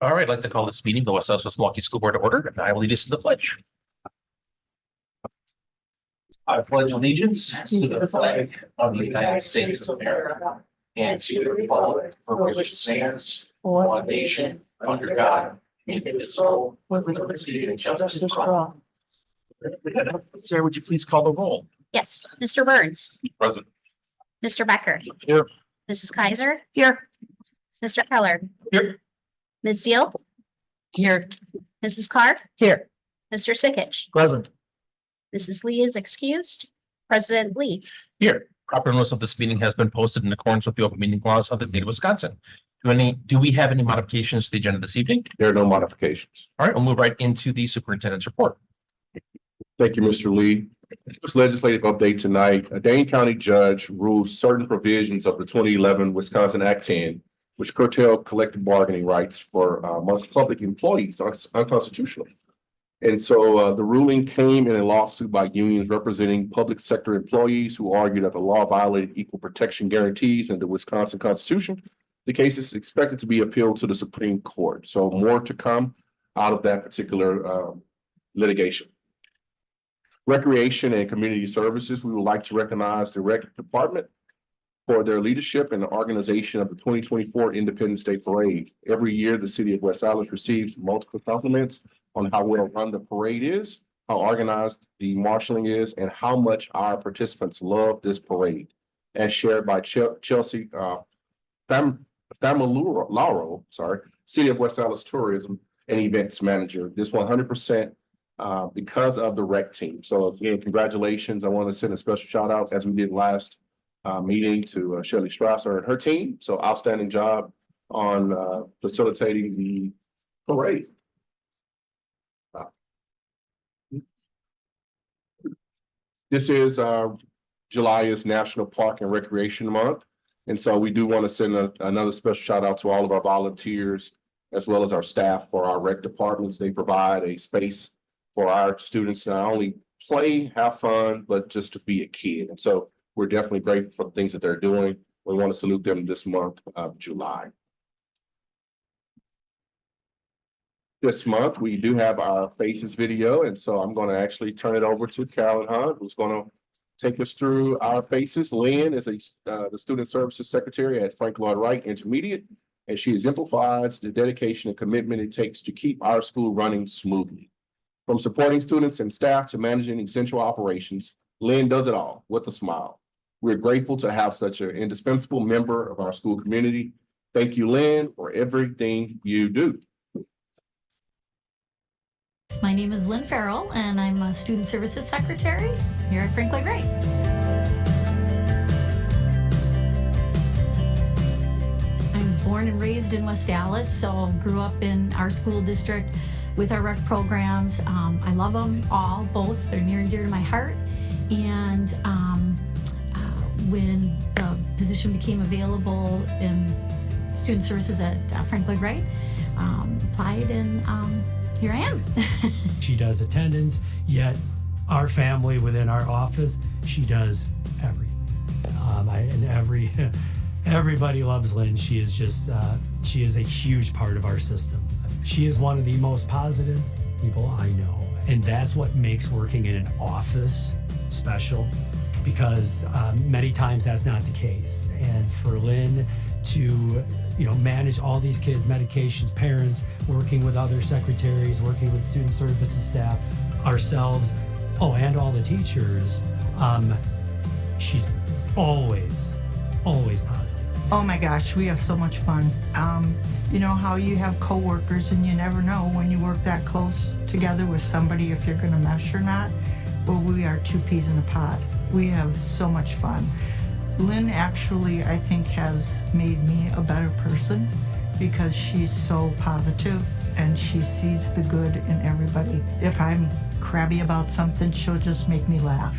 All right, I'd like to call this meeting the West Southwest Milwaukee School Board to order, and I will lead us in the pledge. I pledge allegiance to the flag of the United States of America and to the republic for which it stands, one nation, under God, indivisible, with liberty and justice for all. Sarah, would you please call the roll? Yes, Mr. Burns, Present. Mr. Becker. Here. Mrs. Kaiser, Here. Mr. Keller. Here. Ms. Deal, Here. Mrs. Carr, Here. Mr. Sikich. Present. Mrs. Lee is excused. President Lee. Here. Proper notice of this meeting has been posted in accordance with the open meeting laws of the state of Wisconsin. Do we have any modifications to the agenda this evening? There are no modifications. All right, we'll move right into the superintendent's report. Thank you, Mr. Lee. First legislative update tonight. A Dane County judge ruled certain provisions of the 2011 Wisconsin Act 10, which curtail collective bargaining rights for most public employees, unconstitutional. And so the ruling came in a lawsuit by unions representing public sector employees who argued that the law violated equal protection guarantees in the Wisconsin Constitution. The case is expected to be appealed to the Supreme Court. So more to come out of that particular litigation. Recreation and Community Services, we would like to recognize the Rec Department for their leadership and the organization of the 2024 Independence Day Parade. Every year, the city of West Allis receives multiple compliments on how well run the parade is, how organized the marshaling is, and how much our participants love this parade. As shared by Chelsea Familaro, City of West Allis Tourism and Events Manager. This 100% because of the rec team. So again, congratulations. I want to send a special shout out as we did last meeting to Shelley Strasser and her team. So outstanding job on facilitating the parade. This is July is National Park and Recreation Month. And so we do want to send another special shout out to all of our volunteers as well as our staff for our rec departments. They provide a space for our students to not only play, have fun, but just to be a kid. And so we're definitely grateful for the things that they're doing. We want to salute them this month of July. This month, we do have our Faces video. And so I'm going to actually turn it over to Carolyn Hunt, who's going to take us through our Faces. Lynn is the Student Services Secretary at Frank Lloyd Wright Intermediate, and she exemplifies the dedication and commitment it takes to keep our school running smoothly. From supporting students and staff to managing essential operations, Lynn does it all with a smile. We're grateful to have such an indispensable member of our school community. Thank you, Lynn, for everything you do. My name is Lynn Farrell, and I'm a Student Services Secretary here at Frank Lloyd Wright. I'm born and raised in West Allis, so grew up in our school district with our rec programs. I love them all, both. They're near and dear to my heart. And when the position became available in Student Services at Frank Lloyd Wright, applied, and here I am. She does attendance, yet our family within our office, she does everything. Everybody loves Lynn. She is just, she is a huge part of our system. She is one of the most positive people I know. And that's what makes working in an office special, because many times that's not the case. And for Lynn to manage all these kids, medications, parents, working with other secretaries, working with student services staff, ourselves, and all the teachers, she's always positive. Oh my gosh, we have so much fun. You know how you have coworkers and you never know when you work that close together with somebody if you're gonna mesh or not? Well, we are two peas in a pod. We have so much fun. Lynn actually, I think, has made me a better person because she's so positive and she sees the good in everybody. If I'm crabby about something, she'll just make me laugh.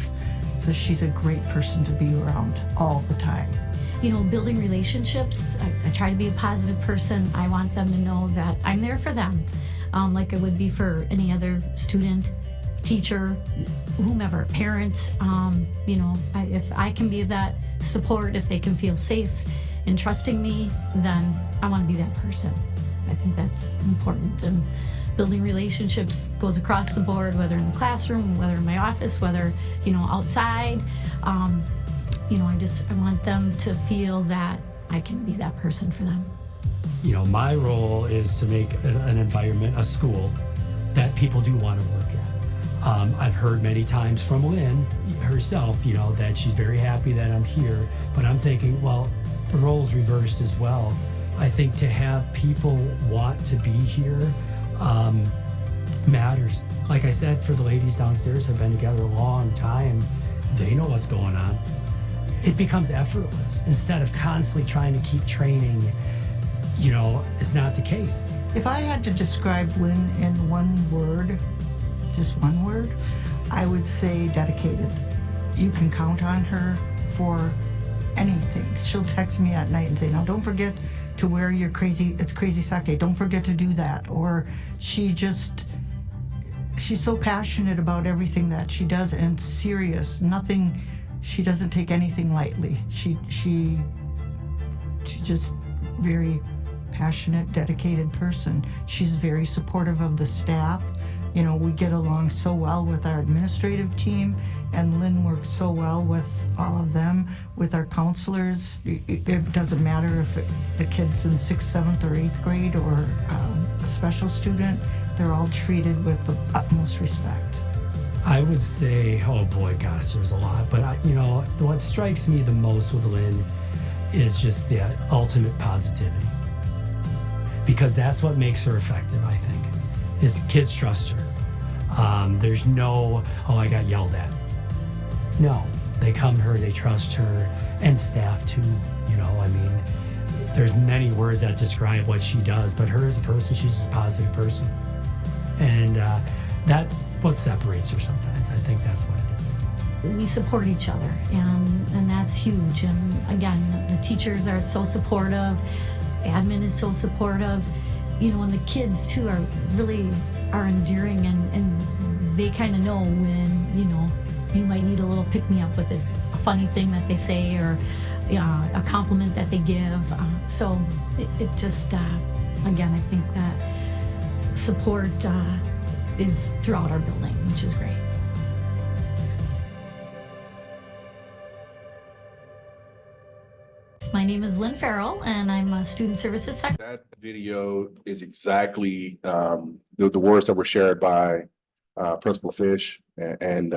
So she's a great person to be around all the time. Building relationships, I try to be a positive person. I want them to know that I'm there for them, like I would be for any other student, teacher, whomever, parent. If I can be of that support, if they can feel safe in trusting me, then I want to be that person. I think that's important, and building relationships goes across the board, whether in the classroom, whether in my office, whether, outside. I want them to feel that I can be that person for them. My role is to make an environment, a school, that people do want to work at. I've heard many times from Lynn herself, that she's very happy that I'm here, but I'm thinking, well, the role's reversed as well. I think to have people want to be here matters. Like I said, for the ladies downstairs have been together a long time. They know what's going on. It becomes effortless instead of constantly trying to keep training. It's not the case. If I had to describe Lynn in one word, just one word, I would say dedicated. You can count on her for anything. She'll text me at night and say, now don't forget to wear your it's crazy sock day. Don't forget to do that. Or she's so passionate about everything that she does and serious. She doesn't take anything lightly. She just very passionate, dedicated person. She's very supportive of the staff. We get along so well with our administrative team, and Lynn works so well with all of them, with our counselors. It doesn't matter if the kid's in 6th, 7th, or 8th grade or a special student. They're all treated with the utmost respect. I would say, oh boy, gosh, there's a lot. But, what strikes me the most with Lynn is just the ultimate positivity. Because that's what makes her effective, I think, is kids trust her. There's no, I got yelled at. No, they come to her, they trust her, and staff too. There's many words that describe what she does, but her as a person, she's just a positive person. And that's what separates her sometimes. I think that's what it is. We support each other, and that's huge. And again, the teachers are so supportive, admin is so supportive, and the kids too are endearing, and they kind of know when, you might need a little pick-me-up with a funny thing that they say or a compliment that they give. So it just, again, I think that support is throughout our building, which is great. My name is Lynn Farrell, and I'm a Student Services Secretary. That video is exactly the words that were shared by Principal Fish and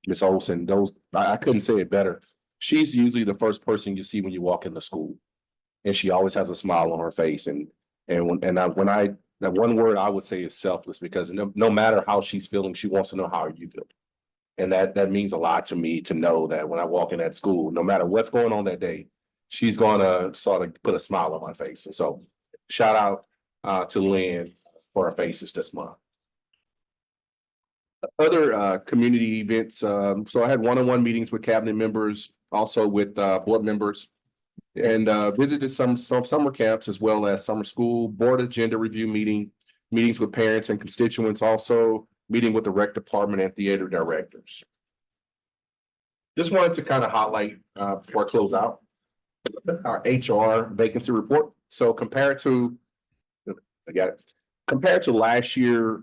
Ms. Olson. I couldn't say it better. She's usually the first person you see when you walk into school, and she always has a smile on her face. That one word I would say is selfless, because no matter how she's feeling, she wants to know how you feel. And that means a lot to me, to know that when I walk in that school, no matter what's going on that day, she's gonna sort of put a smile on my face. And so shout out to Lynn for her faces this month. Other community events. So I had one-on-one meetings with cabinet members, also with board members, and visited some summer camps, as well as summer school, board agenda review meetings with parents and constituents, also meeting with the rec department and theater directors. Just wanted to kind of highlight before I close out our HR vacancy report. So compared to last year,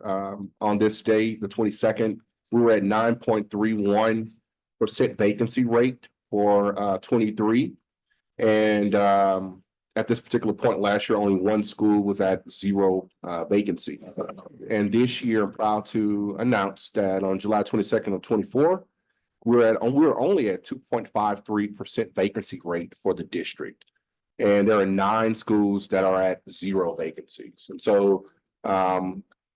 on this day, the 22nd, we were at 9.31% vacancy rate for 23. And at this particular point last year, only one school was at 0 vacancy. And this year, I'm proud to announce that on July 22nd of 24, we're only at 2.53% vacancy rate for the district. And there are 9 schools that are at 0 vacancies. And so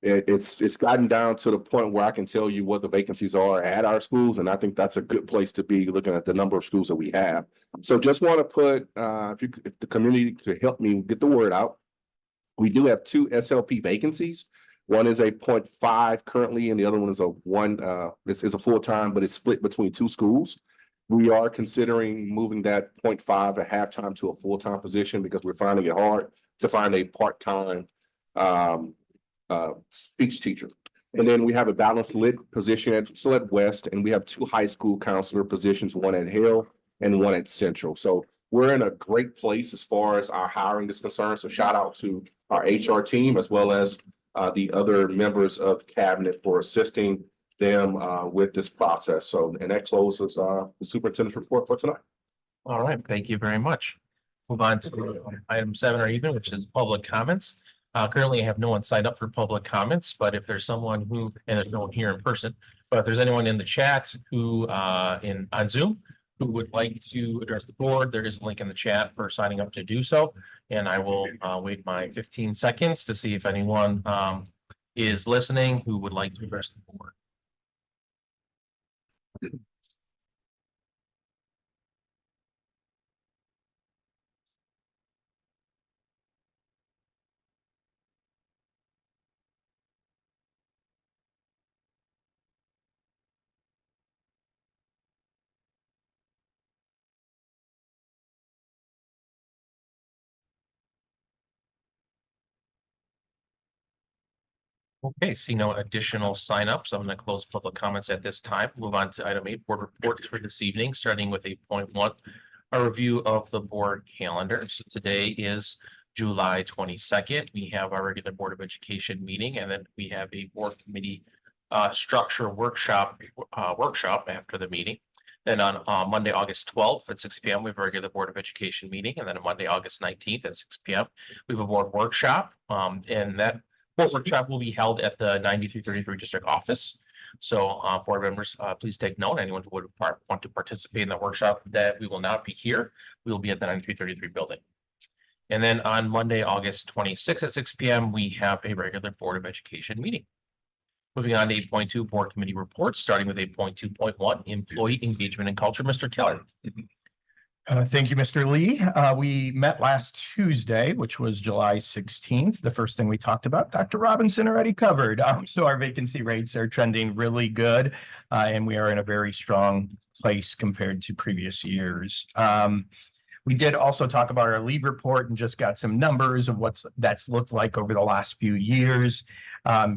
it's gotten down to the point where I can tell you what the vacancies are at our schools. And I think that's a good place to be, looking at the number of schools that we have. So just want to put, if the community could help me get the word out, we do have 2 SLP vacancies. One is a 0.5 currently, and the other one is is a full-time, but it's split between 2 schools. We are considering moving that 0.5 at halftime to a full-time position, because we're finding it hard to find a part-time speech teacher. And then we have a balanced lit position still at West, and we have 2 high school counselor positions, one at Hill and one at Central. So we're in a great place as far as our hiring is concerned. So shout out to our HR team, as well as the other members of the cabinet for assisting them with this process. So, and that closes the superintendent's report for tonight. All right, thank you very much. Move on to item 7 or even, which is public comments. Currently I have no one signed up for public comments, but if there's someone who, and there's no one here in person, but if there's anyone in the chat who on Zoom who would like to address the board, there is a link in the chat for signing up to do so. And I will wait my 15 seconds to see if anyone is listening who would like to address the board. Okay, see no additional signups. I'm going to close public comments at this time. Move on to item 8, board reports for this evening, starting with 8.1, a review of the board calendar. So today is July 22nd. We have our regular Board of Education meeting, and then we have a board committee structure workshop after the meeting. Then on Monday, August 12th at 6 p.m., we have a regular Board of Education meeting, and then on Monday, August 19th at 6 p.m., we have a board workshop, and that board workshop will be held at the 9333 district office. So board members, please take note. Anyone who would want to participate in the workshop, that we will not be here. We will be at the 9333 building. And then on Monday, August 26th at 6 p.m., we have a regular Board of Education meeting. Moving on to 8.2, board committee reports, starting with 8.2.1, employee engagement and culture. Mr. Keller. Thank you, Mr. Lee. We met last Tuesday, which was July 16th. The first thing we talked about, Dr. Robinson already covered. So our vacancy rates are trending really good, and we are in a very strong place compared to previous years. We did also talk about our leave report and just got some numbers of that's looked like over the last few years.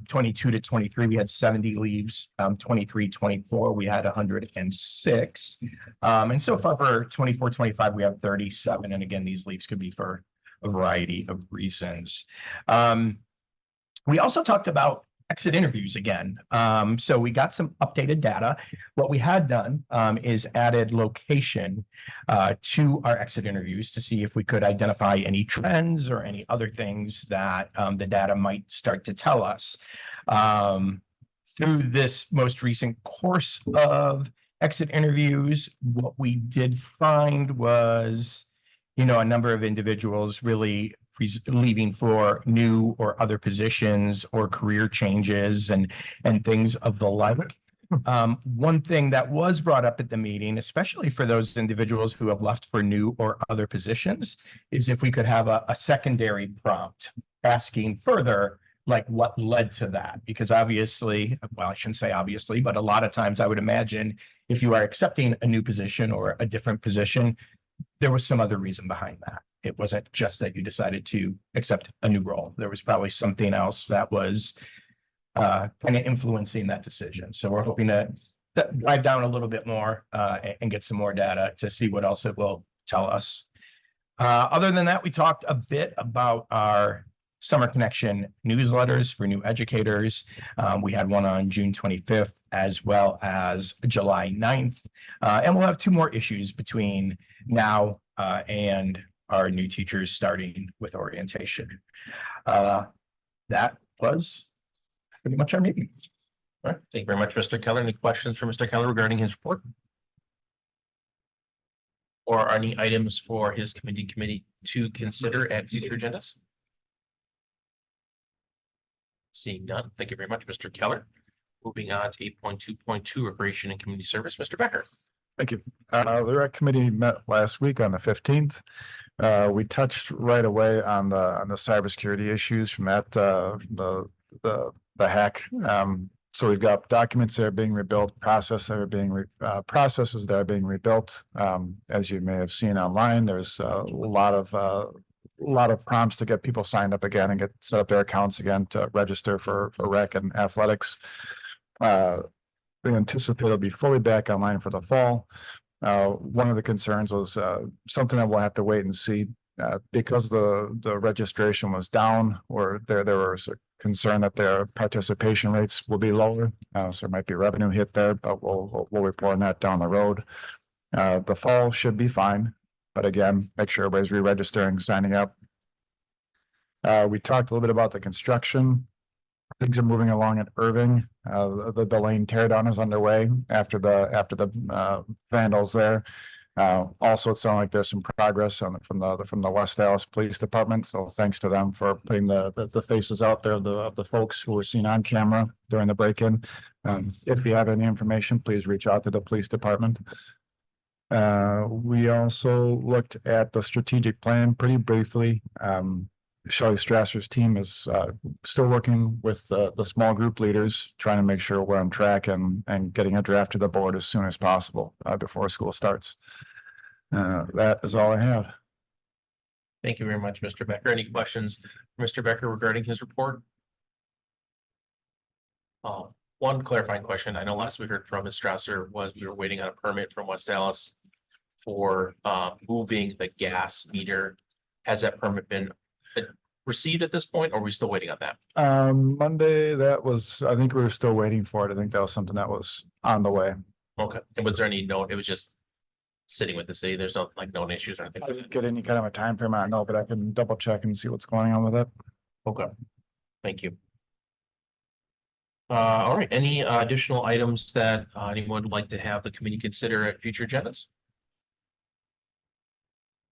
22 to 23, we had 70 leaves. 23, 24, we had 106. And so far for 24, 25, we have 37. And again, these leaves could be for a variety of reasons. We also talked about exit interviews again. So we got some updated data. What we had done is added location to our exit interviews to see if we could identify any trends or any other things that the data might start to tell us. Through this most recent course of exit interviews, what we did find was, a number of individuals really leaving for new or other positions or career changes and things of the like. One thing that was brought up at the meeting, especially for those individuals who have left for new or other positions, is if we could have a secondary prompt asking further, like what led to that? Because obviously, well, I shouldn't say obviously, but a lot of times I would imagine if you are accepting a new position or a different position, there was some other reason behind that. It wasn't just that you decided to accept a new role. There was probably something else that was kind of influencing that decision. So we're hoping to dive down a little bit more and get some more data to see what else it will tell us. Other than that, we talked a bit about our Summer Connection newsletters for new educators. We had one on June 25th as well as July 9th. And we'll have 2 more issues between now and our new teachers starting with orientation. That was pretty much our meeting. All right, thank you very much, Mr. Keller. Any questions for Mr. Keller regarding his report? Or any items for his committee to consider at future agendas? Seeing none, thank you very much, Mr. Keller. Moving on to 8.2.2, Recreation and Community Service, Mr. Becker. Thank you. The rec committee met last week on the 15th. We touched right away on the cybersecurity issues from that the hack. So we've got documents that are being rebuilt, processes that are being rebuilt. As you may have seen online, there's a lot of prompts to get people signed up again and get set up their accounts again to register for rec and athletics. We anticipate it'll be fully back online for the fall. One of the concerns was something that we'll have to wait and see because the registration was down, or there was a concern that their participation rates will be lower. So there might be revenue hit there, but we'll report on that down the road. The fall should be fine, but again, make sure everybody's re-registering, signing up. We talked a little bit about the construction. Things are moving along at Irving. The lane tear down is underway after the vandals there. Also, it sounds like there's some progress from the West Dallas Police Department. So thanks to them for putting the faces out there of the folks who were seen on camera during the break-in. If you have any information, please reach out to the police department. We also looked at the strategic plan pretty briefly. Shelley Strasser's team is still working with the small group leaders, trying to make sure we're on track and getting a draft to the board as soon as possible before school starts. That is all I have. Thank you very much, Mr. Becker. Any questions, for Mr. Becker, regarding his report? One clarifying question. I know last we heard from Ms. Strasser was we were waiting on a permit from West Dallas for moving the gas meter. Has that permit been received at this point, or are we still waiting on that? Monday, I think we were still waiting for it. I think that was something that was on the way. Okay. And was there any note? It was just sitting with the city. There's no known issues or anything. I didn't get any kind of a time frame. I don't know, but I can double check and see what's going on with it. Okay. Thank you. All right. Any additional items that anyone would like to have the committee consider at future agendas?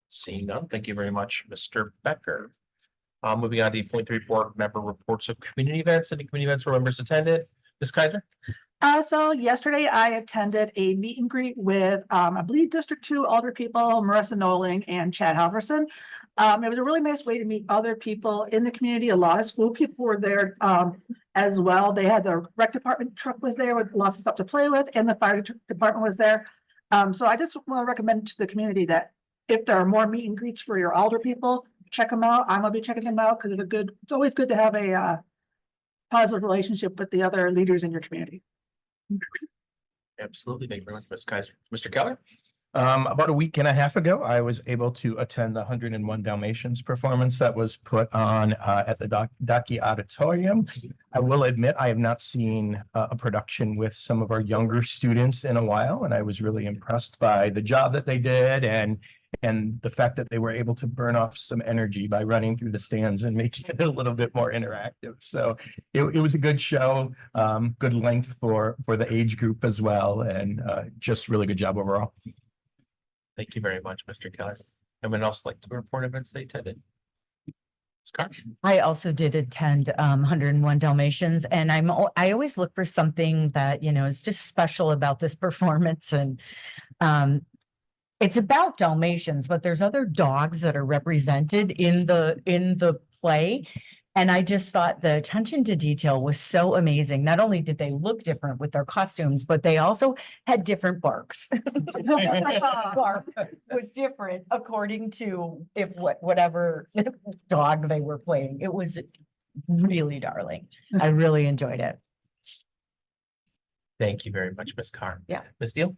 Seeing none, thank you very much, Mr. Becker. Moving on to the point 3 board member reports of community events. Any community events where members attended? Ms. Kaiser? So yesterday I attended a meet and greet with, I believe District 2 Alder people, Marissa Noling and Chad Halverson. It was a really nice way to meet other people in the community. A lot of school people were there as well. They had the rec department truck was there with lots of stuff to play with, and the fire department was there. So I just want to recommend to the community that if there are more meet and greets for your Alder people, check them out. I'm gonna be checking them out because it's always good to have a positive relationship with the other leaders in your community. Absolutely. Thank you very much, Ms. Kaiser. Mr. Keller? About a week and a half ago, I was able to attend the 101 Dalmatians performance that was put on at the Docky Auditorium. I will admit I have not seen a production with some of our younger students in a while, and I was really impressed by the job that they did and the fact that they were able to burn off some energy by running through the stands and making it a little bit more interactive. So it was a good show, good length for the age group as well, and just really good job overall. Thank you very much, Mr. Keller. Anyone else like to report events they attended? Ms. Carr? I also did attend 101 Dalmatians, and I always look for something that, you know, is just special about this performance. And it's about Dalmatians, but there's other dogs that are represented in the play. And I just thought the attention to detail was so amazing. Not only did they look different with their costumes, but they also had different barks. Bark was different according to whatever dog they were playing. It was really darling. I really enjoyed it. Thank you very much, Ms. Carr. Yeah. Ms. Deal?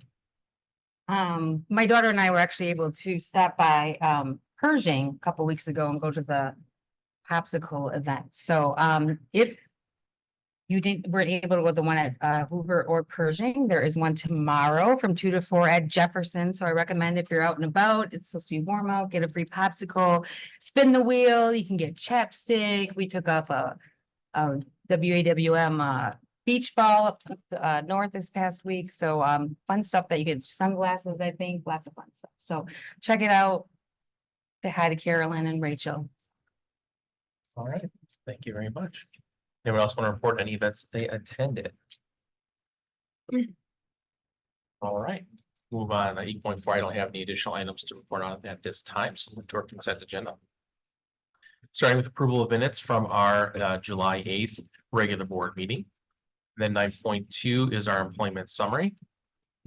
My daughter and I were actually able to stop by Pershing a couple weeks ago and go to the popsicle event. So if you weren't able to go to the one at Hoover or Pershing, there is one tomorrow from 2 to 4 at Jefferson. So I recommend if you're out and about, it's supposed to be warm out, get a free popsicle, spin the wheel, you can get chapstick. We took up a WAWM beach ball up north this past week. So fun stuff that you get, sunglasses, I think, lots of fun stuff. So check it out. Say hi to Carolyn and Rachel. All right. Thank you very much. Anyone else want to report any events they attended? All right. Move on. 8.4. I don't have any additional items to report on at this time. So move to our consent agenda. Starting with approval of minutes from our July 8th regular board meeting. Then 9.2 is our employment summary.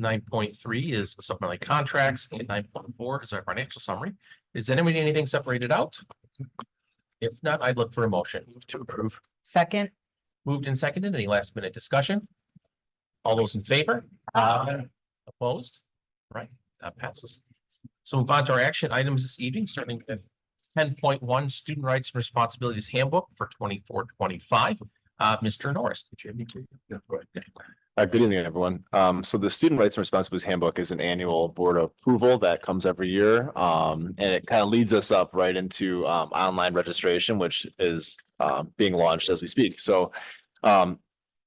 9.3 is supplementary contracts, and 9.4 is our financial summary. Is anybody anything separated out? If not, I'd look for a motion. Move to approve. Second. Moved and seconded. Any last minute discussion? All those in favor? Opposed? Right, that passes. So move on to our action items this evening, starting with 10.1 Student Rights and Responsibilities Handbook for 24-25. Mr. Norris, did you have any? Yeah, go ahead. Good evening, everyone. So the Student Rights and Responsibilities Handbook is an annual board approval that comes every year. And it kind of leads us up right into online registration, which is being launched as we speak. So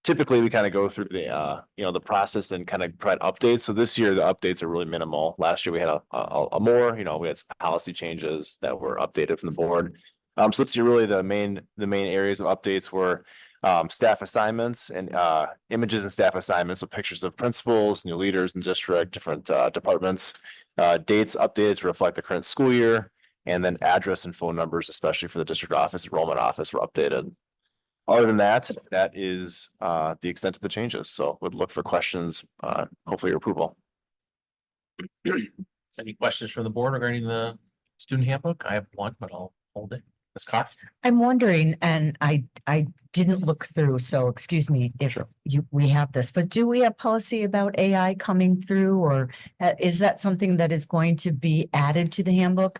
typically we kind of go through the the process and kind of provide updates. So this year the updates are really minimal. Last year we had a more, we had some policy changes that were updated from the board. So this year really the main areas of updates were staff assignments and images and staff assignments with pictures of principals, new leaders in district, different departments, dates updated to reflect the current school year, and then address and phone numbers, especially for the district office, enrollment office, were updated. Other than that, that is the extent of the changes. So would look for questions, hopefully your approval. Any questions from the board regarding the student handbook? I have one, but I'll hold it. Ms. Carr? I'm wondering, and I didn't look through, so excuse me if we have this, but do we have policy about AI coming through, or is that something that is going to be added to the handbook?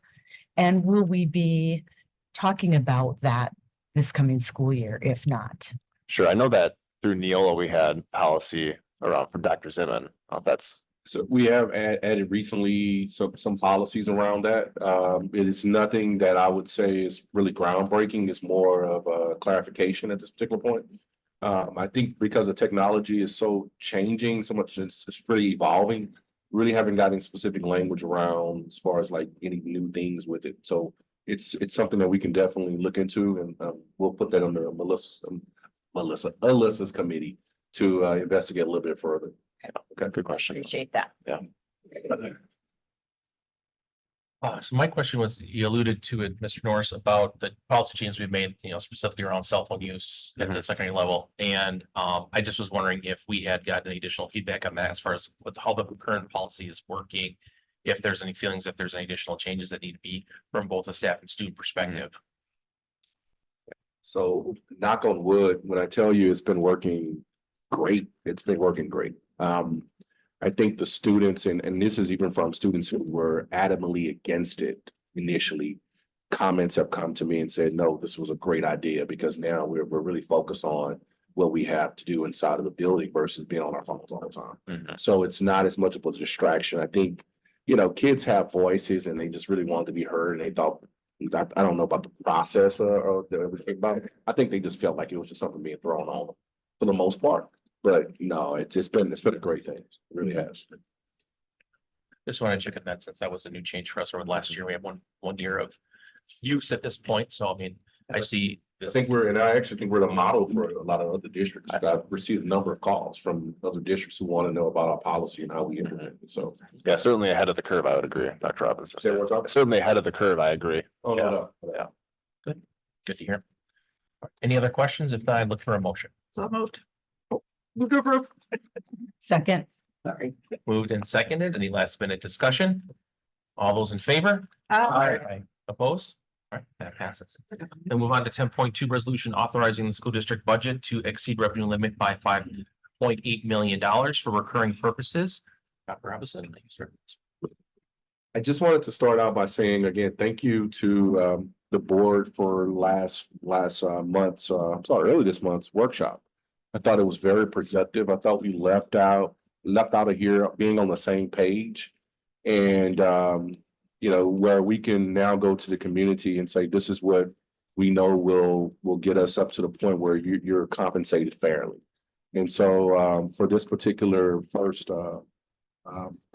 And will we be talking about that this coming school year, if not? Sure. I know that through Neola, we had policy around for Dr. Zimmern. That's So we have added recently some policies around that. It is nothing that I would say is really groundbreaking. It's more of a clarification at this particular point. I think because the technology is so changing, so much, it's really evolving. Really haven't gotten specific language around as far as like any new things with it. So it's something that we can definitely look into, and we'll put that under Alyssa's committee to investigate a little bit further. okay. Good question. Appreciate that. So my question was, you alluded to it, Mr. Norris, about the policy changes we've made, specifically around cell phone use at the secondary level. And I just was wondering if we had gotten any additional feedback on that as far as how the current policy is working, if there's any feelings, if there's any additional changes that need to be from both a staff and student perspective. So knock on wood, when I tell you it's been working great, it's been working great. I think the students, and this is even from students who were adamantly against it initially, comments have come to me and said, no, this was a great idea, because now we're really focused on what we have to do inside of the building versus being on our phones all the time. So it's not as much of a distraction. I think, kids have voices and they just really want to be heard, and they thought, I don't know about the process or everything about it. I think they just felt like it was just something being thrown on them for the most part. But no, it's been a great thing. It really has. Just want to check on that, since that was a new change for us over last year. We have one year of use at this point. So I mean, I see. I actually think we're the model for a lot of other districts. I've received a number of calls from other districts who want to know about our policy and how we implement it. So yeah, certainly ahead of the curve. I would agree, Dr. Robinson. say what's up. Certainly ahead of the curve. I agree. Oh, no. Yeah. Good to hear. Any other questions? If not, I'd look for a motion. So moved. Move to approve. Second. Sorry. Moved and seconded. Any last minute discussion? All those in favor? Opposed? All right, that passes. Then move on to 10.2 resolution authorizing the school district budget to exceed revenue limit by $5.8 million for recurring purposes. Dr. Robinson. I just wanted to start out by saying again, thank you to the board for early this month's workshop. I thought it was very productive. I thought we left out of here being on the same page, and where we can now go to the community and say, this is what we know will get us up to the point where you're compensated fairly. And so for this particular first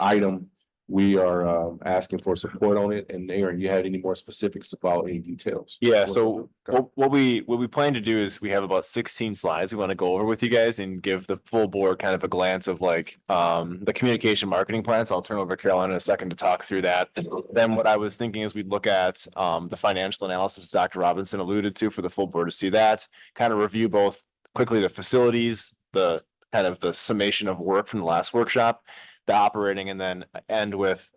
item, we are asking for support on it. And Aaron, you had any more specifics about any details? Yeah, so what we plan to do is we have about 16 slides we want to go over with you guys and give the full board kind of a glance of like the communication marketing plans. I'll turn over to Caroline in a second to talk through that. Then what I was thinking is we'd look at the financial analysis Dr. Robinson alluded to for the full board to see that, kind of review both quickly the facilities, the kind of the summation of work from the last workshop, the operating, and then end with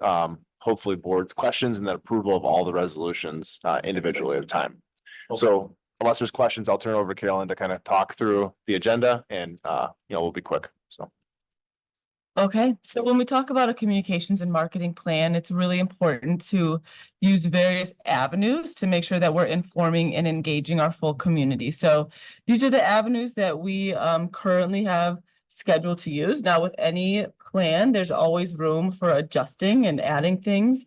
hopefully board questions and then approval of all the resolutions individually at a time. Okay. So unless there's questions, I'll turn it over to Carolyn to kind of talk through the agenda, and we'll be quick. So Okay, so when we talk about a communications and marketing plan, it's really important to use various avenues to make sure that we're informing and engaging our full community. So these are the avenues that we currently have scheduled to use. Now, with any plan, there's always room for adjusting and adding things.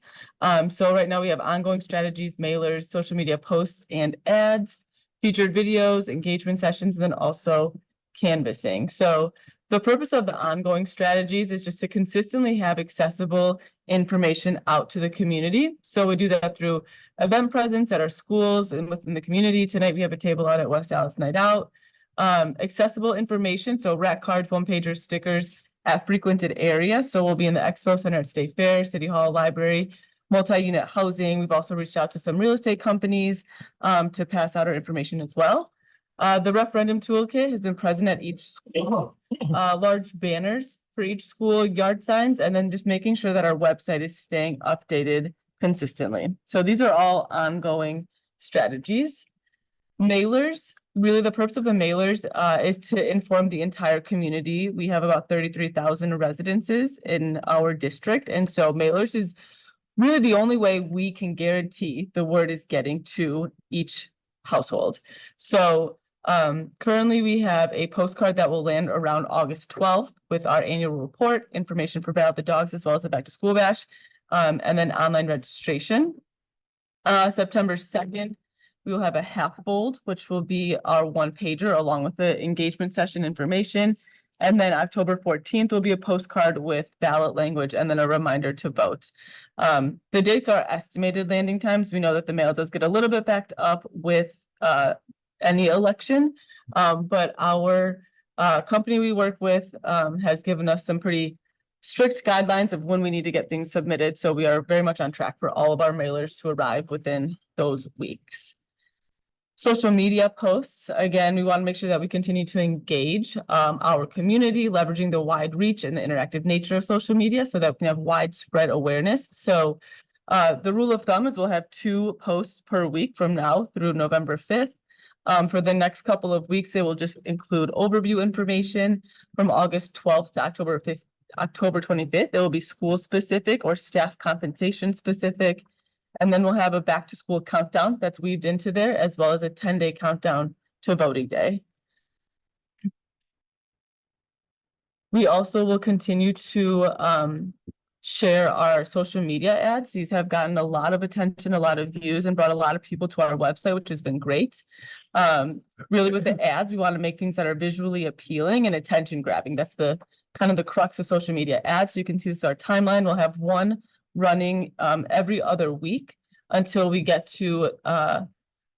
So right now we have ongoing strategies, mailers, social media posts and ads, featured videos, engagement sessions, and then also canvassing. So the purpose of the ongoing strategies is just to consistently have accessible information out to the community. So we do that through event presence at our schools and within the community. Tonight, we have a table out at West Dallas Night Out. Accessible information, so rack cards, one-pagers, stickers at frequented areas. So we'll be in the Expo Center at State Fair, City Hall, Library, multi-unit housing. We've also reached out to some real estate companies to pass out our information as well. The referendum toolkit has been present at each school, large banners for each school, yard signs, and then just making sure that our website is staying updated consistently. So these are all ongoing strategies. Mailers, really the purpose of the mailers is to inform the entire community. We have about 33,000 residences in our district, and so mailers is really the only way we can guarantee the word is getting to each household. So currently we have a postcard that will land around August 12th with our annual report, information for Battle of the Dogs, as well as the Back to School Bash, and then online registration. September 2nd, we will have a half fold, which will be our one pager along with the engagement session information. And then October 14th will be a postcard with ballot language and then a reminder to vote. The dates are estimated landing times. We know that the mail does get a little bit backed up with any election, but our company we work with has given us some pretty strict guidelines of when we need to get things submitted. So we are very much on track for all of our mailers to arrive within those weeks. Social media posts, again, we want to make sure that we continue to engage our community, leveraging the wide reach and the interactive nature of social media so that we can have widespread awareness. So the rule of thumb is we'll have 2 posts per week from now through November 5th. For the next couple of weeks, it will just include overview information from August 12th to October 5th, October 25th. It will be school specific or staff compensation specific. And then we'll have a back to school countdown that's weaved into there, as well as a 10-day countdown to voting day. We also will continue to share our social media ads. These have gotten a lot of attention, a lot of views, and brought a lot of people to our website, which has been great. Really with the ads, we want to make things that are visually appealing and attention grabbing. That's the kind of the crux of social media ads. So you can see this is our timeline. We'll have one running every other week until we get to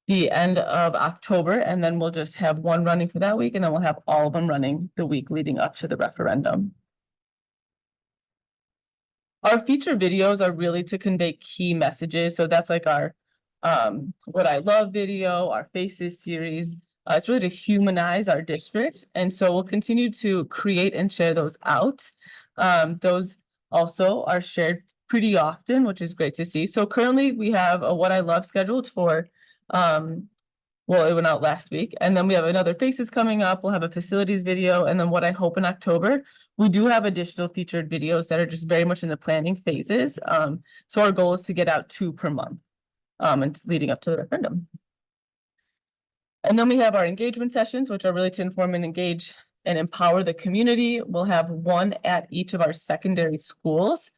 the end of October, and then we'll just have one running for that week, and then we'll have all of them running the week leading up to the referendum. Our feature videos are really to convey key messages. So that's like our What I Love video, our Faces series. It's really to humanize our district. And so we'll continue to create and share those out. Those also are shared pretty often, which is great to see. So currently we have a What I Love scheduled for, well, it went out last week. And then we have another Faces coming up. We'll have a facilities video. And then What I Hope in October. We do have additional featured videos that are just very much in the planning phases. So our goal is to get out 2 per month and leading up to the referendum. And then we have our engagement sessions, which are really to inform and engage and empower the community. We'll have one at each of our secondary schools.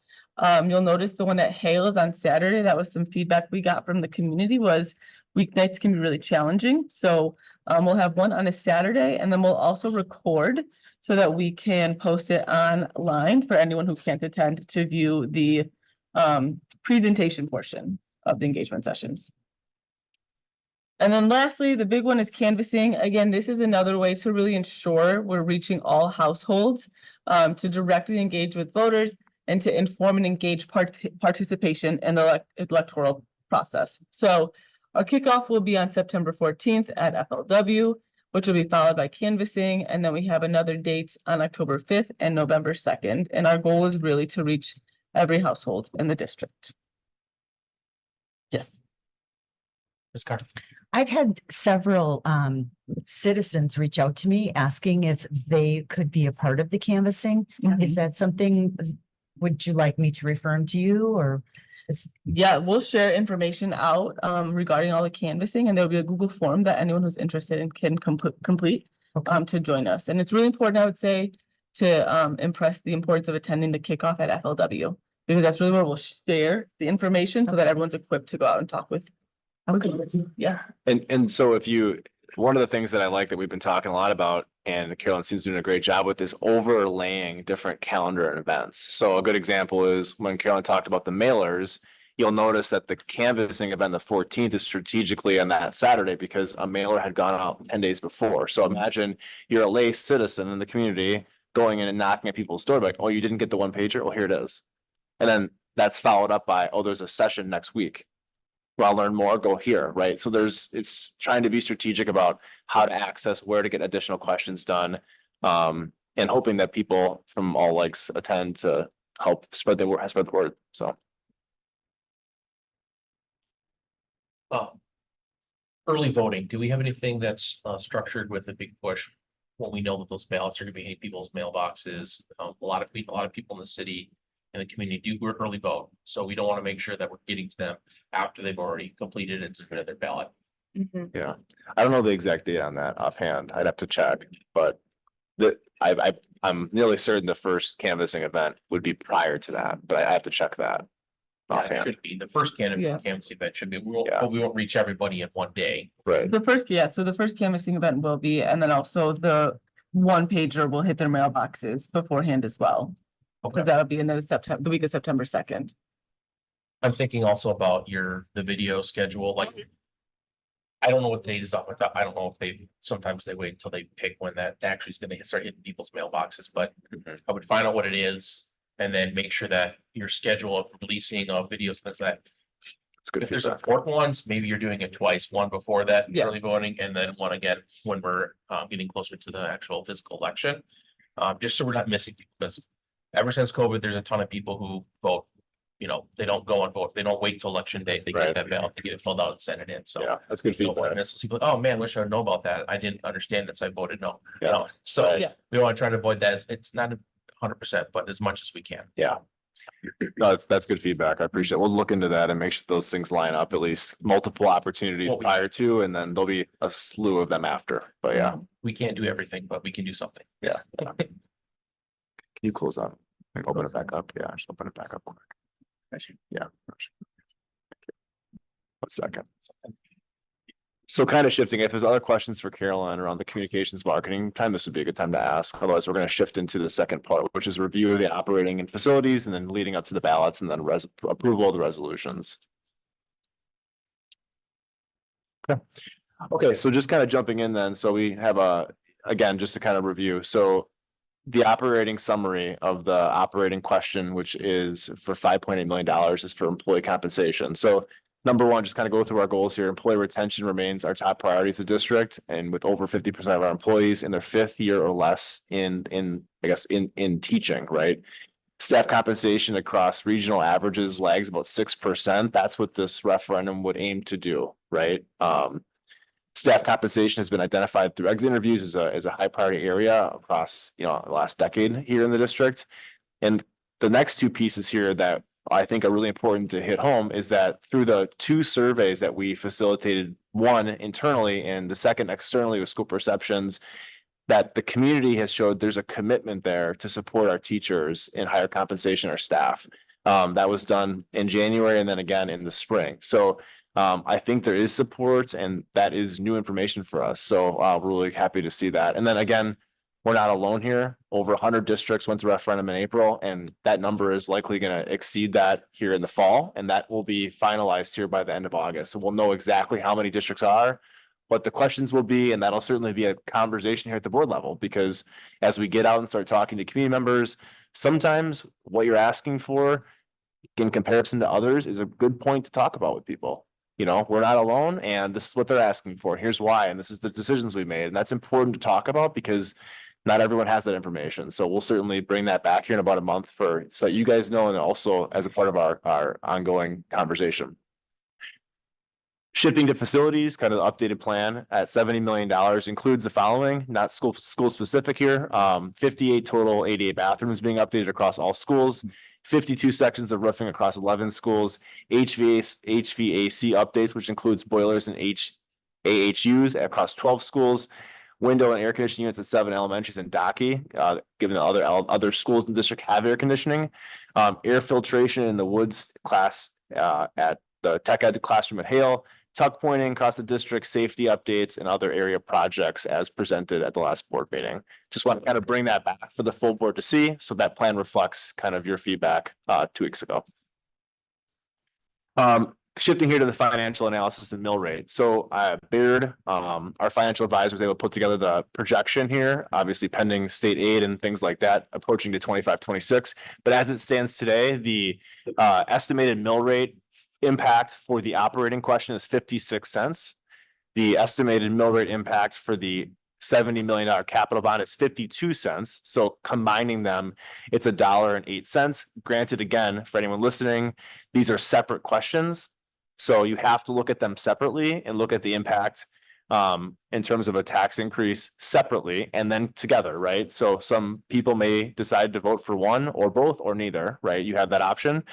You'll notice the one at Hale is on Saturday. That was some feedback we got from the community was weeknights can be really challenging. So we'll have one on a Saturday, and then we'll also record so that we can post it online for anyone who can't attend to view the presentation portion of the engagement sessions. And then lastly, the big one is canvassing. Again, this is another way to really ensure we're reaching all households to directly engage with voters and to inform and engage participation in the electoral process. So our kickoff will be on September 14th at FLW, which will be followed by canvassing. And then we have another date on October 5th and November 2nd. And our goal is really to reach every household in the district. Yes. Ms. Carter. I've had several citizens reach out to me asking if they could be a part of the canvassing. Is that something, would you like me to refer them to you or? Yeah, we'll share information out regarding all the canvassing, and there'll be a Google form that anyone who's interested in can complete to join us. And it's really important, I would say, to impress the importance of attending the kickoff at FLW, because that's really where we'll share the information so that everyone's equipped to go out and talk with. Yeah. And so if you, one of the things that I like that we've been talking a lot about, and Carolyn seems doing a great job with, is overlaying different calendar and events. So a good example is when Carolyn talked about the mailers, you'll notice that the canvassing event, the 14th, is strategically on that Saturday because a mailer had gone out 10 days before. So imagine you're a lay citizen in the community going in and knocking at people's door, like, oh, you didn't get the one pager? Well, here it is. And then that's followed up by, oh, there's a session next week. Well, I'll learn more, go here, right? So it's trying to be strategic about how to access, where to get additional questions done. And hoping that people from all likes attend to help spread the word, so. Early voting, do we have anything that's structured with a big push? When we know that those ballots are gonna be hitting people's mailboxes, a lot of people in the city and the community do early vote. So we don't want to make sure that we're getting to them after they've already completed and submitted their ballot. Yeah, I don't know the exact date on that offhand. I'd have to check, but I'm nearly certain the first canvassing event would be prior to that, but I have to check that. Yeah, it Offhand, should be the first canvassing event should be, but we won't reach everybody in one day. right? So the first canvassing event will be, and then also the one pager will hit their mailboxes beforehand as well. Okay. Because that'll be in the week of September 2nd. I'm thinking also about the video schedule, like. I don't know what the date is off the top. I don't know if sometimes they wait until they pick when that actually is gonna start hitting people's mailboxes, but I would find out what it is. And then make sure that your schedule of releasing of videos, things like that. It's good. If there's important ones, maybe you're doing it twice, one before that early voting and then one again when we're getting closer to the actual physical election. Just so we're not missing people, because ever since COVID, there's a ton of people who vote, they don't go and vote. They don't wait till election day. They get that ballot, they get it filled out and send it in. So Yeah, that's good feedback. people, oh man, wish I know about that. I didn't understand it, so I voted no. Yeah. So Yeah. we want to try to avoid that. It's not 100%, but as much as we can. Yeah. No, that's good feedback. I appreciate it. We'll look into that and make sure those things line up, at least multiple opportunities prior to, and then there'll be a slew of them after. But yeah, We can't do everything, but we can do something. yeah. Can you close that? Open it back up? Yeah, just open it back up. Quick. Yeah. 1 second. So kind of shifting, if there's other questions for Caroline around the communications marketing time, this would be a good time to ask. Otherwise, we're going to shift into the second part, which is review of the operating and facilities, and then leading up to the ballots and then approval of the resolutions. Okay, so just kind of jumping in then. So we have again, just to kind of review. So the operating summary of the operating question, which is for $5.8 million, is for employee compensation. So number one, just kind of go through our goals here. Employee retention remains our top priority as a district, and with over 50% of our employees in their 5th year or less in teaching, right? Staff compensation across regional averages lags about 6%. That's what this referendum would aim to do, right? Staff compensation has been identified through exit interviews as a high priority area across, the last decade here in the district. And the next two pieces here that I think are really important to hit home is that through the 2 surveys that we facilitated, one internally and the second externally with school perceptions, that the community has showed there's a commitment there to support our teachers in higher compensation, our staff. That was done in January and then again in the spring. So I think there is support, and that is new information for us. So we're really happy to see that. And then again, we're not alone here. Over 100 districts went to referendum in April, and that number is likely going to exceed that here in the fall, and that will be finalized here by the end of August. So we'll know exactly how many districts are, what the questions will be, and that'll certainly be a conversation here at the board level, because as we get out and start talking to community members, sometimes what you're asking for in comparison to others is a good point to talk about with people. We're not alone, and this is what they're asking for. Here's why, and this is the decisions we made. And that's important to talk about because not everyone has that information. So we'll certainly bring that back here in about a month so you guys know, and also as a part of our ongoing conversation. Shifting to facilities, kind of the updated plan at $70 million includes the following, not school specific here. 58 total ADA bathrooms being updated across all schools, 52 sections of roofing across 11 schools, HVAC updates, which includes boilers and AHUs across 12 schools, window and air conditioning units at 7 elementaries and Docky, given the other schools in the district have air conditioning. Air filtration in the Woods class at the tech ed classroom at Hale, tuck pointing across the district, safety updates, and other area projects as presented at the last board meeting. Just want to kind of bring that back for the full board to see, so that plan reflects kind of your feedback 2 weeks ago. Shifting here to the financial analysis and mill rate. So Baird, our financial advisor, was able to put together the projection here, obviously pending state aid and things like that, approaching to 25-26. But as it stands today, the estimated mill rate impact for the operating question is 56 cents. The estimated mill rate impact for the $70 million capital bond is 52 cents. So combining them, it's $1.08. Granted, again, for anyone listening, these are separate questions. So you have to look at them separately and look at the impact in terms of a tax increase separately and then together, right? So some people may decide to vote for one or both or neither, right? You have that option.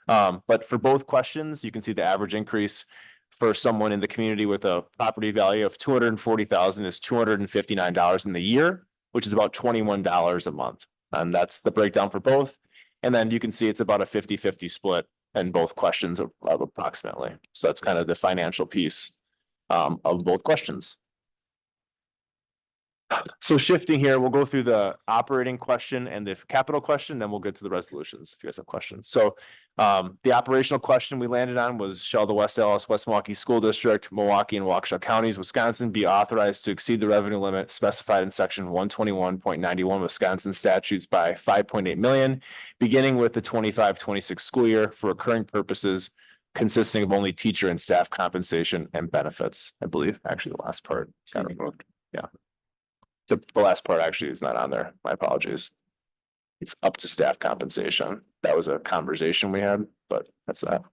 But for both questions, you can see the average increase for someone in the community with a property value of $240,000 is $259 in the year, which is about $21 a month. And that's the breakdown for both. And then you can see it's about a 50-50 split in both questions of approximately. So that's kind of the financial piece of both questions. So shifting here, we'll go through the operating question and the capital question, then we'll get to the resolutions if you guys have questions. So the operational question we landed on was, shall the West Allis, West Milwaukee School District, Milwaukee and Waukesha Counties, Wisconsin be authorized to exceed the revenue limit specified in section 121.91 Wisconsin statutes by 5.8 million, beginning with the 25-26 school year for recurring purposes consisting of only teacher and staff compensation and benefits. I believe actually the last part got removed. Yeah. The last part actually is not on there. My apologies. It's up to staff compensation. That was a conversation we had, but that's that.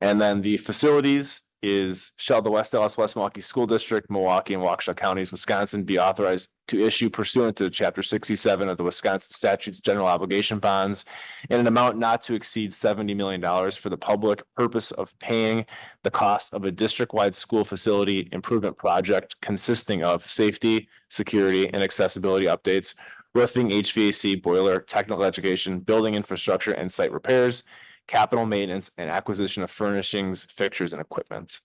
And then the facilities is, shall the West Allis, West Milwaukee School District, Milwaukee and Waukesha Counties, Wisconsin be authorized to issue pursuant to chapter 67 of the Wisconsin statutes general obligation bonds in an amount not to exceed $70 million for the public purpose of paying the cost of a district-wide school facility improvement project consisting of safety, security, and accessibility updates, roofing, HVAC, boiler, technical education, building infrastructure, and site repairs, capital maintenance, and acquisition of furnishings, fixtures, and equipment.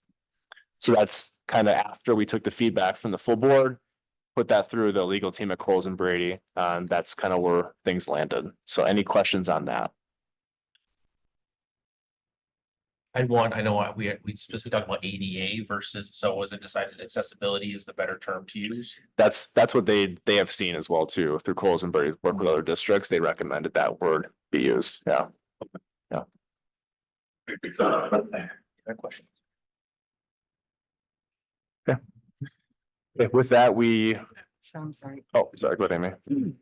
So that's kind of after we took the feedback from the full board, put that through the legal team at Coles and Brady, and that's kind of where things landed. So any questions on that? I know we specifically talked about ADA versus, so was it decided accessibility is the better term to use? That's what they have seen as well too, through Coles and Brady work with other districts. They recommended that word be used. Yeah. Yeah. Questions? Okay. Okay, with that, So I'm sorry. oh, sorry, go ahead, Amy.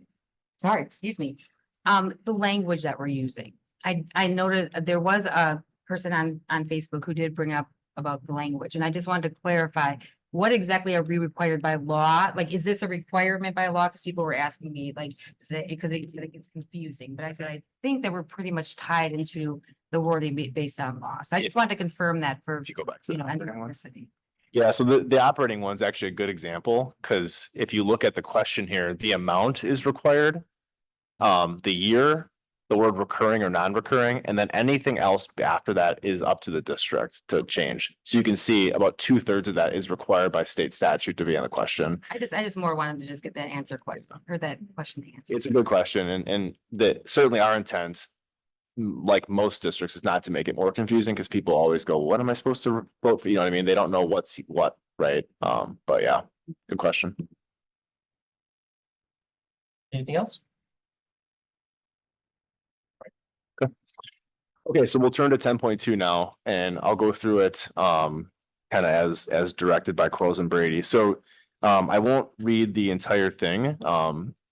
Sorry, excuse me. The language that we're using. I noted there was a person on Facebook who did bring up about the language, and I just wanted to clarify, what exactly are we required by law? Like, is this a requirement by law? Because people were asking me, like, because it's confusing. But I said, I think that we're pretty much tied into the wording based on law. So I just wanted to confirm that for, If you go back to the city. yeah, so the operating one's actually a good example, because if you look at the question here, the amount is required. The year, the word recurring or non-recurring, and then anything else after that is up to the district to change. So you can see about 2/3 of that is required by state statute to be on the question. I just more wanted to just get that answer or that question answered. It's a good question, and that certainly our intent, like most districts, is not to make it more confusing, because people always go, what am I supposed to vote for? You know what I mean? They don't know what's what, right? But yeah, good question. Anything else? Okay, so we'll turn to 10.2 now, and I'll go through it kind of as directed by Coles and Brady. So I won't read the entire thing.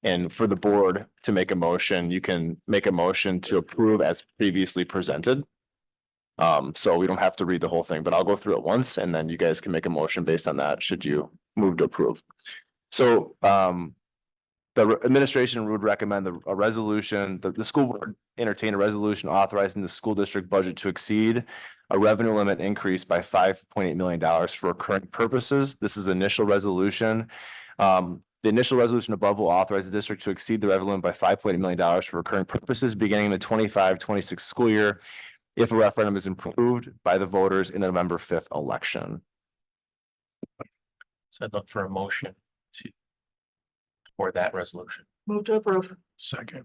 And for the board to make a motion, you can make a motion to approve as previously presented. So we don't have to read the whole thing, but I'll go through it once and then you guys can make a motion based on that, should you move to approve. So, the administration would recommend a resolution, the school board entertain a resolution authorizing the school district budget to exceed a revenue limit increase by $5.8 million for recurring purposes. This is the initial resolution. The initial resolution above will authorize the district to exceed the revenue limit by $5.8 million for recurring purposes beginning in the 25-26 school year if a referendum is approved by the voters in the November 5th election. So I'd look for a motion for that resolution. Move to approve. Second.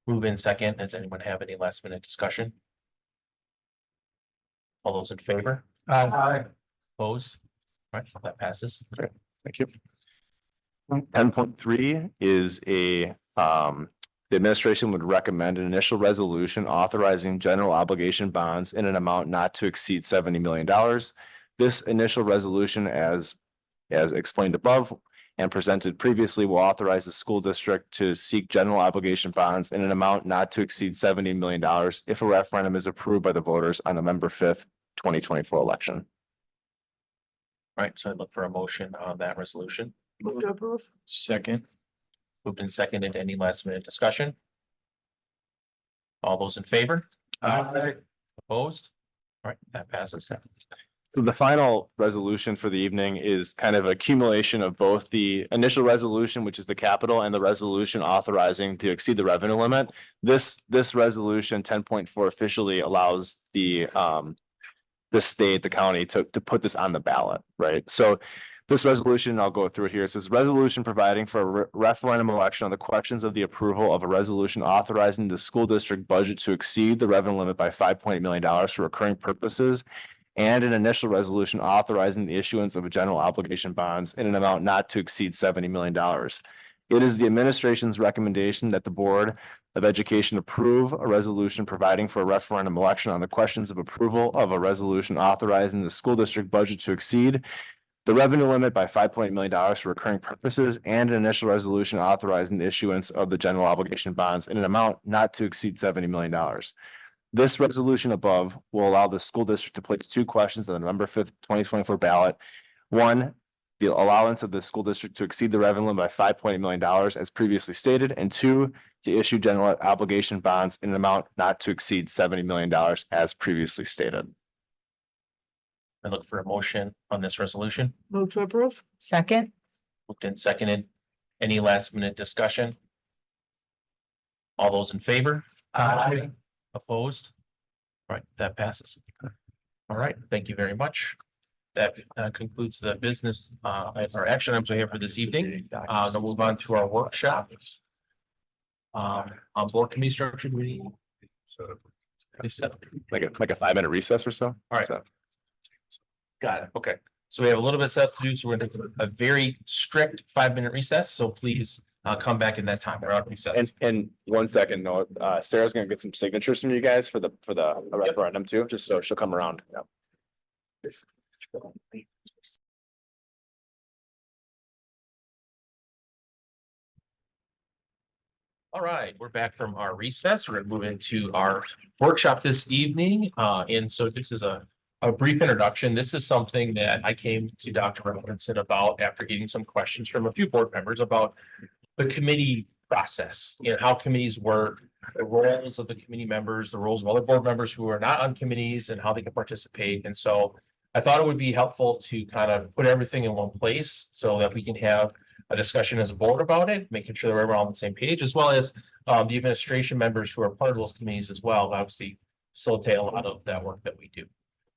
Move in second. Does anyone have any last minute discussion? All those in favor? Aye. Opposed? All right, that passes. Thank you. 10.3 is the administration would recommend an initial resolution authorizing general obligation bonds in an amount not to exceed $70 million. This initial resolution, as explained above and presented previously, will authorize the school district to seek general obligation bonds in an amount not to exceed $70 million if a referendum is approved by the voters on November 5th, 2024 election. All right, so I'd look for a motion on that resolution. Move to approve. Second. Moved and seconded. Any last minute discussion? All those in favor? Aye. Opposed? All right, that passes. So the final resolution for the evening is kind of accumulation of both the initial resolution, which is the capital, and the resolution authorizing to exceed the revenue limit. This resolution 10.4 officially allows the state, the county to put this on the ballot, right? So this resolution, I'll go through it here. It says resolution providing for a referendum election on the questions of the approval of a resolution authorizing the school district budget to exceed the revenue limit by $5.8 million for recurring purposes, and an initial resolution authorizing the issuance of a general obligation bonds in an amount not to exceed $70 million. It is the administration's recommendation that the Board of Education approve a resolution providing for a referendum election on the questions of approval of a resolution authorizing the school district budget to exceed the revenue limit by $5.8 million for recurring purposes, and an initial resolution authorizing the issuance of the general obligation bonds in an amount not to exceed $70 million. This resolution above will allow the school district to place two questions on the November 5th, 2024 ballot. One, the allowance of the school district to exceed the revenue limit by $5.8 million as previously stated, and two, to issue general obligation bonds in an amount not to exceed $70 million as previously stated. I look for a motion on this resolution. Move to approve. Second. Moved and seconded. Any last minute discussion? All those in favor? Aye. Opposed? All right, that passes. All right, thank you very much. That concludes the business, our action items we have for this evening. Then we'll move on to our workshop. On board committee structure, we. Like a 5-minute recess or so. All right. So, Got it. Okay. So we have a little bit set to do. So we're going to do a very strict 5-minute recess. So please come back in that time. We're out recess. and 1 second, no, Sarah's gonna get some signatures from you guys for the referendum too, just so she'll come around. Yeah. All right, we're back from our recess. We're going to move into our workshop this evening. And so this is a brief introduction. This is something that I came to Dr. Robinson about after getting some questions from a few board members about the committee process, how committees work, the roles of the committee members, the roles of other board members who are not on committees, and how they can participate. And so I thought it would be helpful to kind of put everything in one place so that we can have a discussion as a board about it, making sure that we're all on the same page, as well as the administration members who are part of those committees as well, obviously facilitate a lot of that work that we do.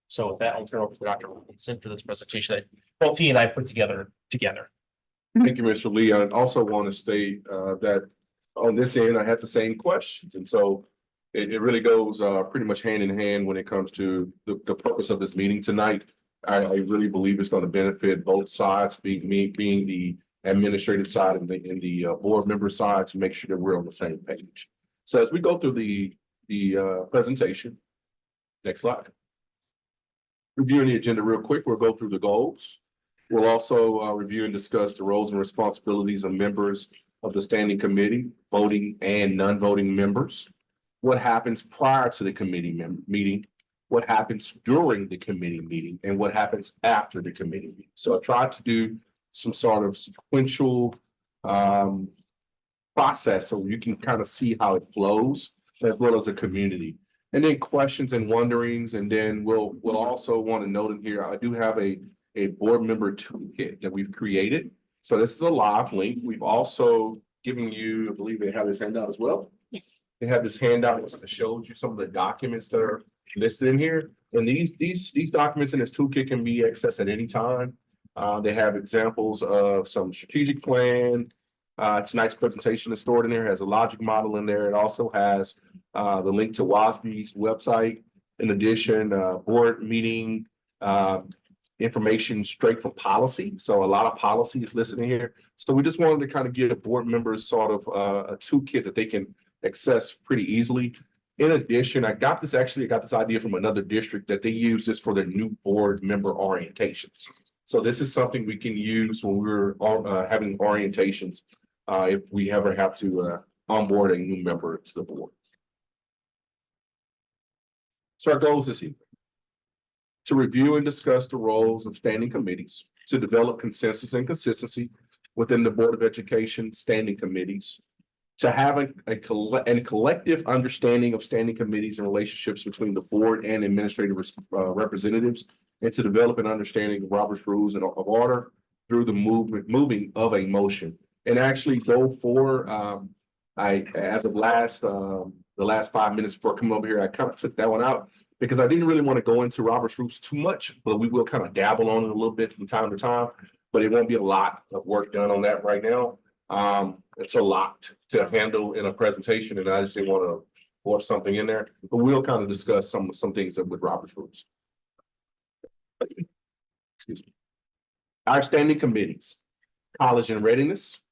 So with that, I'll turn over to Dr. Robinson for this presentation that both he and I put together. Thank you, Mr. Lee. I also want to state that on this end, I had the same questions. And so it really goes pretty much hand in hand when it comes to the purpose of this meeting tonight. I really believe it's going to benefit both sides, being the administrative side and the board member side, to make sure that we're on the same page. So as we go through the presentation, next slide. Reviewing the agenda real quick, we'll go through the goals. We'll also review and discuss the roles and responsibilities of members of the standing committee, voting and non-voting members. What happens prior to the committee meeting, what happens during the committee meeting and what happens after the committee meeting. So I tried to do some sort of sequential process so you can kind of see how it flows as well as a community. And then questions and wonderings, and then we'll also want to note in here, I do have a board member toolkit that we've created. So this is a live link. We've also given you, I believe they have this handout as well. Yes. They have this handout that shows you some of the documents that are listed in here. And these documents in this toolkit can be accessed at any time. They have examples of some strategic plan. Tonight's presentation is stored in there, has a logic model in there. It also has the link to WASB's website. In addition, board meeting information straight from policy. So a lot of policy is listed in here. So we just wanted to kind of give board members sort of a toolkit that they can access pretty easily. In addition, I got this idea from another district that they use this for their new board member orientations. So this is something we can use when we're having orientations if we ever have to onboard a new member to the board. So our goals this evening: to review and discuss the roles of standing committees, to develop consensus and consistency within the Board of Education standing committees, to have a collective understanding of standing committees and relationships between the board and administrative representatives, and to develop an understanding of Robert's Rules of Order through the moving of a motion. And actually go for, as of the last 5 minutes before coming over here, I kind of took that one out because I didn't really want to go into Robert's Rules too much, but we will kind of dabble on it a little bit from time to time, but it won't be a lot of work done on that right now. It's a lot to handle in a presentation, and I just didn't want to force something in there, but we'll kind of discuss some things with Robert's Rules. Excuse me. Our standing committees: college and readiness,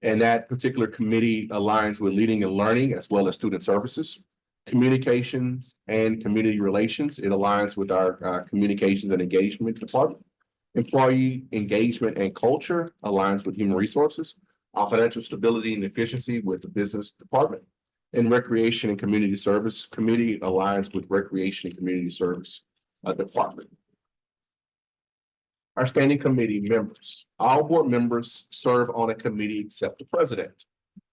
and that particular committee aligns with leading and learning as well as student services. Communications and community relations, it aligns with our communications and engagement department. Employee engagement and culture aligns with human resources. Our financial stability and efficiency with the business department. And recreation and community service committee aligns with recreation and community service department. Our standing committee members: all board members serve on a committee except the president.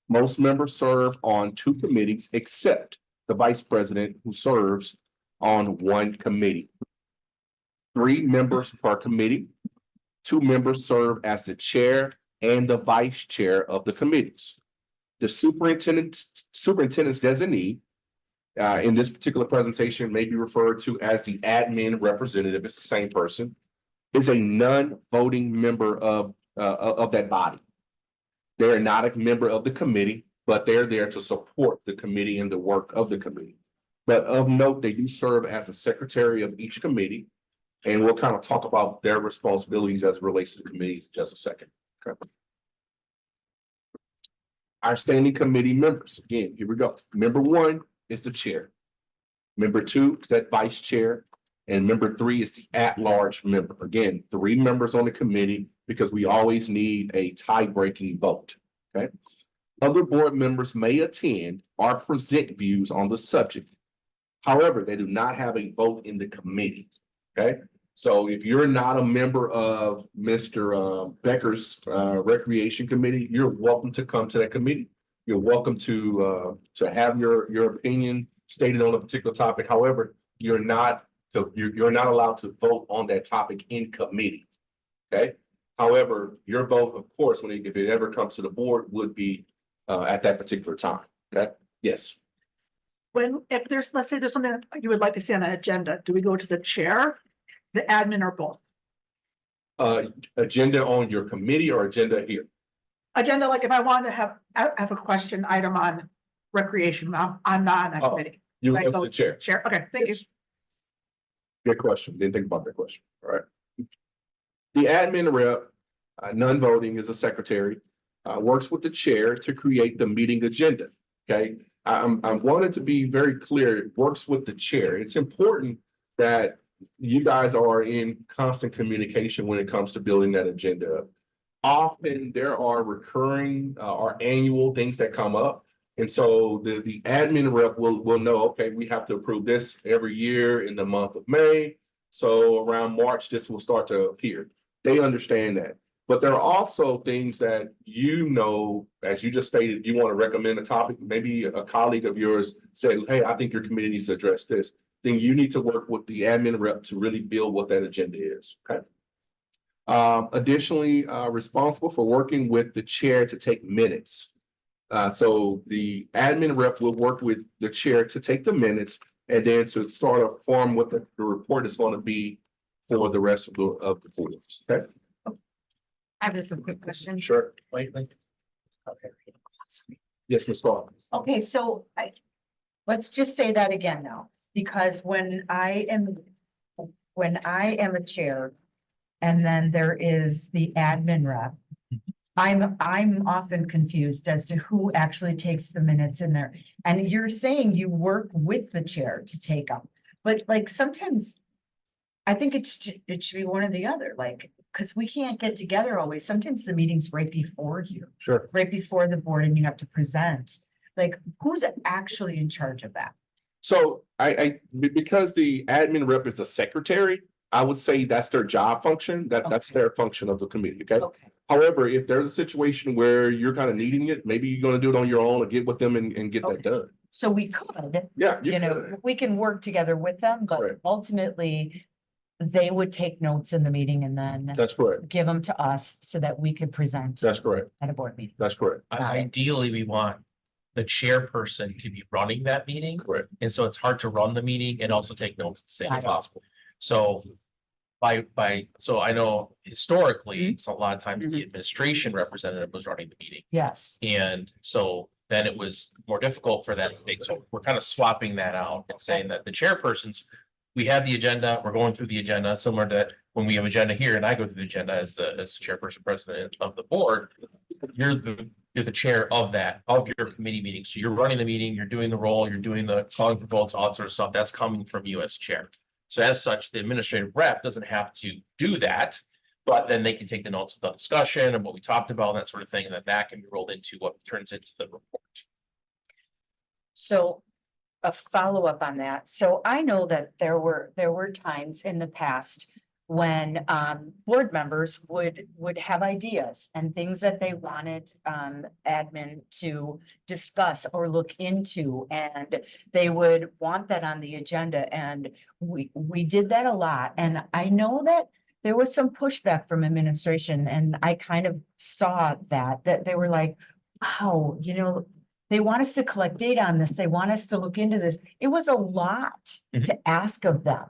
Most members serve on 2 committees except the vice president, who serves on 1 committee. 3 members per committee. 2 members serve as the chair and the vice chair of the committees. The superintendent's designee in this particular presentation may be referred to as the admin representative. It's the same person. Is a non-voting member of that body. They are not a member of the committee, but they're there to support the committee and the work of the committee. But of note, they do serve as a secretary of each committee, and we'll kind of talk about their responsibilities as it relates to the committees in just a second. Okay. Our standing committee members, again, here we go. Member 1 is the chair. Member 2 is that vice chair. And member 3 is the at-large member. Again, 3 members on the committee because we always need a tie-breaking vote. Okay. Other board members may attend or present views on the subject. However, they do not have a vote in the committee. Okay. So if you're not a member of Mr. Becker's recreation committee, you're welcome to come to that committee. You're welcome to have your opinion stated on a particular topic. However, you're not allowed to vote on that topic in committee. Okay. However, your vote, of course, if it ever comes to the board, would be at that particular time. Okay. Yes. If let's say there's something that you would like to see on an agenda, do we go to the chair, the admin, or both? Agenda on your committee or agenda here? Agenda, like if I wanted to have a question item on recreation, I'm not on that committee. You Right, go to go the chair. Chair, okay, thank you. Yes. Good question. Didn't think about that question. All right. The admin rep, non-voting, is a secretary, works with the chair to create the meeting agenda. Okay. I wanted to be very clear. It works with the chair. It's important that you guys are in constant communication when it comes to building that agenda. Often there are recurring or annual things that come up. And so the admin rep will know, okay, we have to approve this every year in the month of May. So around March, this will start to appear. They understand that. But there are also things that, as you just stated, you want to recommend a topic, maybe a colleague of yours said, hey, I think your committee needs to address this. Then you need to work with the admin rep to really build what that agenda is, okay? Additionally, responsible for working with the chair to take minutes. So the admin rep will work with the chair to take the minutes and then to start a form what the report is going to be for the rest of the board, okay? I have just a quick question. Sure. Wait. Yes, Ms. Carter. Okay, so let's just say that again now, because when I am a chair and then there is the admin rep, I'm often confused as to who actually takes the minutes in there. And you're saying you work with the chair to take them, but like sometimes I think it should be one or the other, like, because we can't get together always. Sometimes the meeting's right before you, Sure. right before the board, and you have to present. Like, who's actually in charge of that? So because the admin rep is a secretary, I would say that's their job function. That's their function of the committee, okay? Okay. However, if there's a situation where you're kind of needing it, maybe you're gonna do it on your own or get with them and get that done. So we could, Yeah. you know, we can work together with them, but Correct. ultimately they would take notes in the meeting and then That's correct. give them to us so that we could present That's correct. at a board meeting. That's correct. Ideally, we want the chairperson to be running that meeting. Correct. And so it's hard to run the meeting and also take notes at the same Got time it. possible. So so I know historically, so a lot of times the administration representative was running the meeting. Yes. And so then it was more difficult for that. So we're kind of swapping that out and saying that the chairpersons, we have the agenda, we're going through the agenda, similar to when we have agenda here and I go through the agenda as the chairperson, president of the board. You're the chair of your committee meeting. So you're running the meeting, you're doing the role, you're doing the calling for votes, all that sort of stuff. That's coming from you as chair. So as such, the administrative rep doesn't have to do that, but then they can take the notes of the discussion and what we talked about, and that sort of thing, and then that can be rolled into what turns into the report. So a follow-up on that. So I know that there were times in the past when board members would have ideas and things that they wanted admin to discuss or look into, and they would want that on the agenda. And we did that a lot. And I know that there was some pushback from administration, and I kind of saw that they were like, wow, you know, they want us to collect data on this. They want us to look into this. It was a lot to ask of them.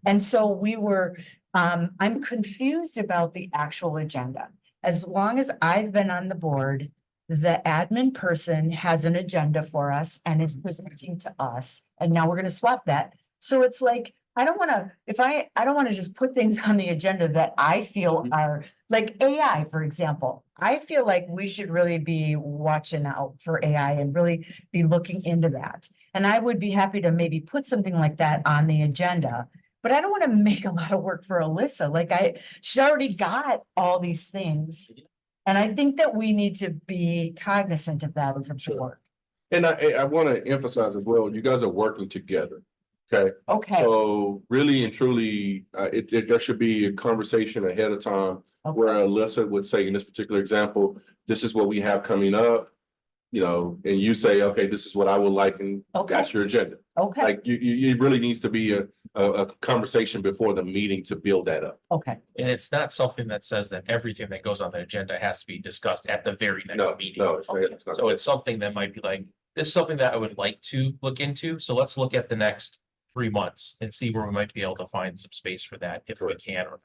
And so we were, I'm confused about the actual agenda. As long as I've been on the board, the admin person has an agenda for us and is presenting to us. And now we're going to swap that. So it's like, I don't want to just put things on the agenda that I feel are like AI, for example. I feel like we should really be watching out for AI and really be looking into that. And I would be happy to maybe put something like that on the agenda, but I don't want to make a lot of work for Alyssa. Like she's already got all these things. And I think that we need to be cognizant of that as a board. And I want to emphasize as well, you guys are working together. Okay. Okay. So really and truly, there should be a conversation ahead of time where Alyssa would say, in this particular example, this is what we have coming up, you know, and you say, okay, this is what I would like, and that's your agenda. Okay. Like you really needs to be a conversation before the meeting to build that up. Okay. And it's not something that says that everything that goes on the agenda has to be discussed at the very next meeting. No, it's not. So it's something that might be like, this is something that I would like to look into. So let's look at the next 3 months and see where we might be able to find some space for that if we can or not.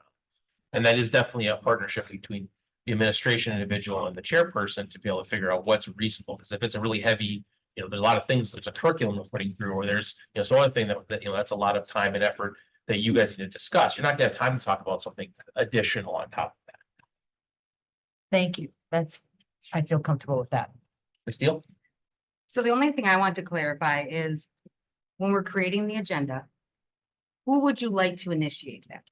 And that is definitely a partnership between the administration individual and the chairperson to be able to figure out what's reasonable. Because if it's a really heavy, you know, there's a lot of things, there's a curriculum we're putting through, or there's, you know, some other thing that you know, that's a lot of time and effort that you guys need to discuss. You're not gonna have time to talk about something additional on top of that. Thank you. I feel comfortable with that. Ms. Steele? So the only thing I want to clarify is when we're creating the agenda, who would you like to initiate that?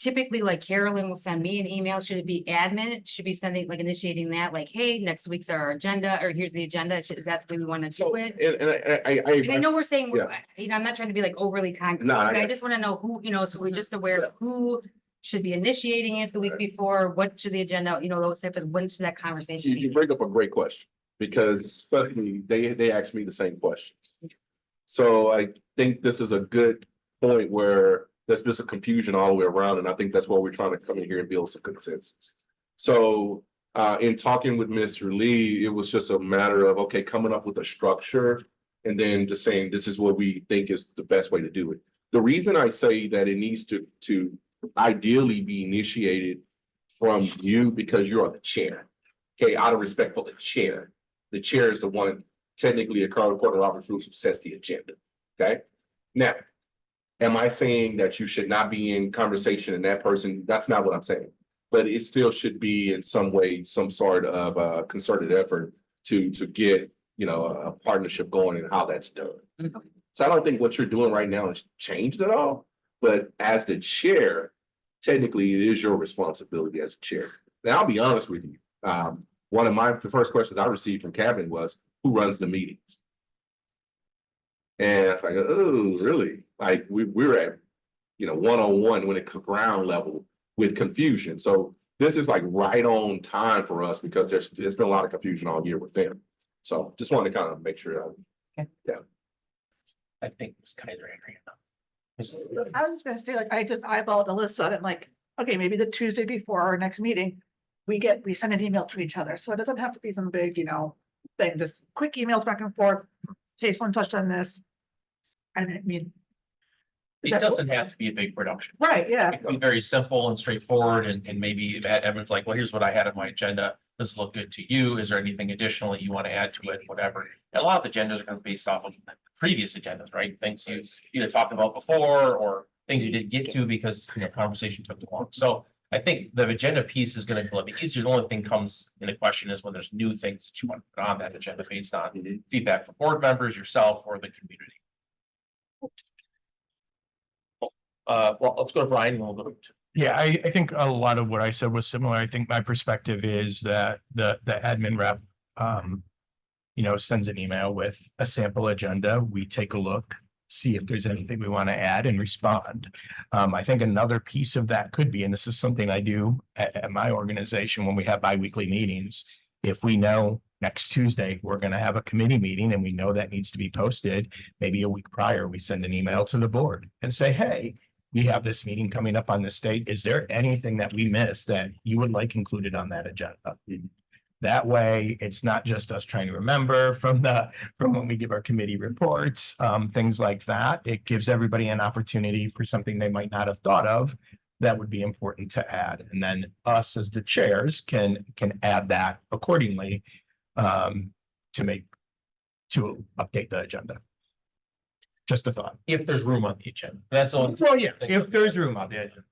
typically like Carolyn will send me an email. Should it be admin? It should be sending, like initiating that, like, hey, next week's our agenda, or here's the agenda. Is that the way we want to do it? And I know we're saying, you know, I'm not trying to be like overly concrete, No, but I just want to know who, you know, so we're just aware of who should be initiating it the week before, what should the agenda, you know, those type of, when should that conversation You be? bring up a great question, because especially they asked me the same question. So I think this is a good point where there's just a confusion all the way around, and I think that's why we're trying to come in here and build some consensus. So in talking with Mr. Lee, it was just a matter of, okay, coming up with a structure and then just saying, this is what we think is the best way to do it. The reason I say that it needs to ideally be initiated from you, because you are the chair. Okay, out of respect for the chair. The chair is the one technically according to Robert's rules who sets the agenda. Okay, now, am I saying that you should not be in conversation and that person? That's not what I'm saying. But it still should be in some way, some sort of concerted effort to get, you know, a partnership going and how that's done. So I don't think what you're doing right now has changed at all. But as the chair, technically it is your responsibility as a chair. Now, I'll be honest with you. One of the first questions I received from cabinet was, who runs the meetings? And I was like, oh, really? Like we're at, you know, one-on-one when it comes ground level with confusion. So this is like right on time for us, because there's been a lot of confusion all year with them. So just wanted to kind of make sure. I think Ms. Kaiser had her hand up. I was gonna say, like, I just eyeballed Alyssa and like, okay, maybe the Tuesday before our next meeting, we send an email to each other. So it doesn't have to be some big, you know, thing, just quick emails back and forth. Hey, someone touched on this. I mean. is It that- doesn't have to be a big production. Right, yeah. It can be very simple and straightforward, and maybe everyone's like, well, here's what I had on my agenda. Does it look good to you? Is there anything additional that you want to add to it? Whatever. And a lot of agendas are going to be based off of previous agendas, right? Things you either talked about before or things you didn't get to because, you know, conversation took too long. So I think the agenda piece is going to be a little bit easier. The only thing comes in the question is when there's new things that you want to put on that agenda based on feedback from board members, yourself, or the community. Well, let's go to Brian and we'll go to. Yeah, I think a lot of what I said was similar. I think my perspective is that the admin rep, you know, sends an email with a sample agenda. We take a look, see if there's anything we want to add and respond. I think another piece of that could be, and this is something I do at my organization when we have biweekly meetings. If we know next Tuesday, we're going to have a committee meeting and we know that needs to be posted, maybe a week prior, we send an email to the board and say, hey, we have this meeting coming up on this date. Is there anything that we missed that you would like included on that agenda? That way, it's not just us trying to remember from when we give our committee reports, things like that. It gives everybody an opportunity for something they might not have thought of that would be important to add. And then us as the chairs can add that accordingly to update the agenda. Just a thought. If there's room on the agenda. That's all. Well, yeah, if there's room on the agenda.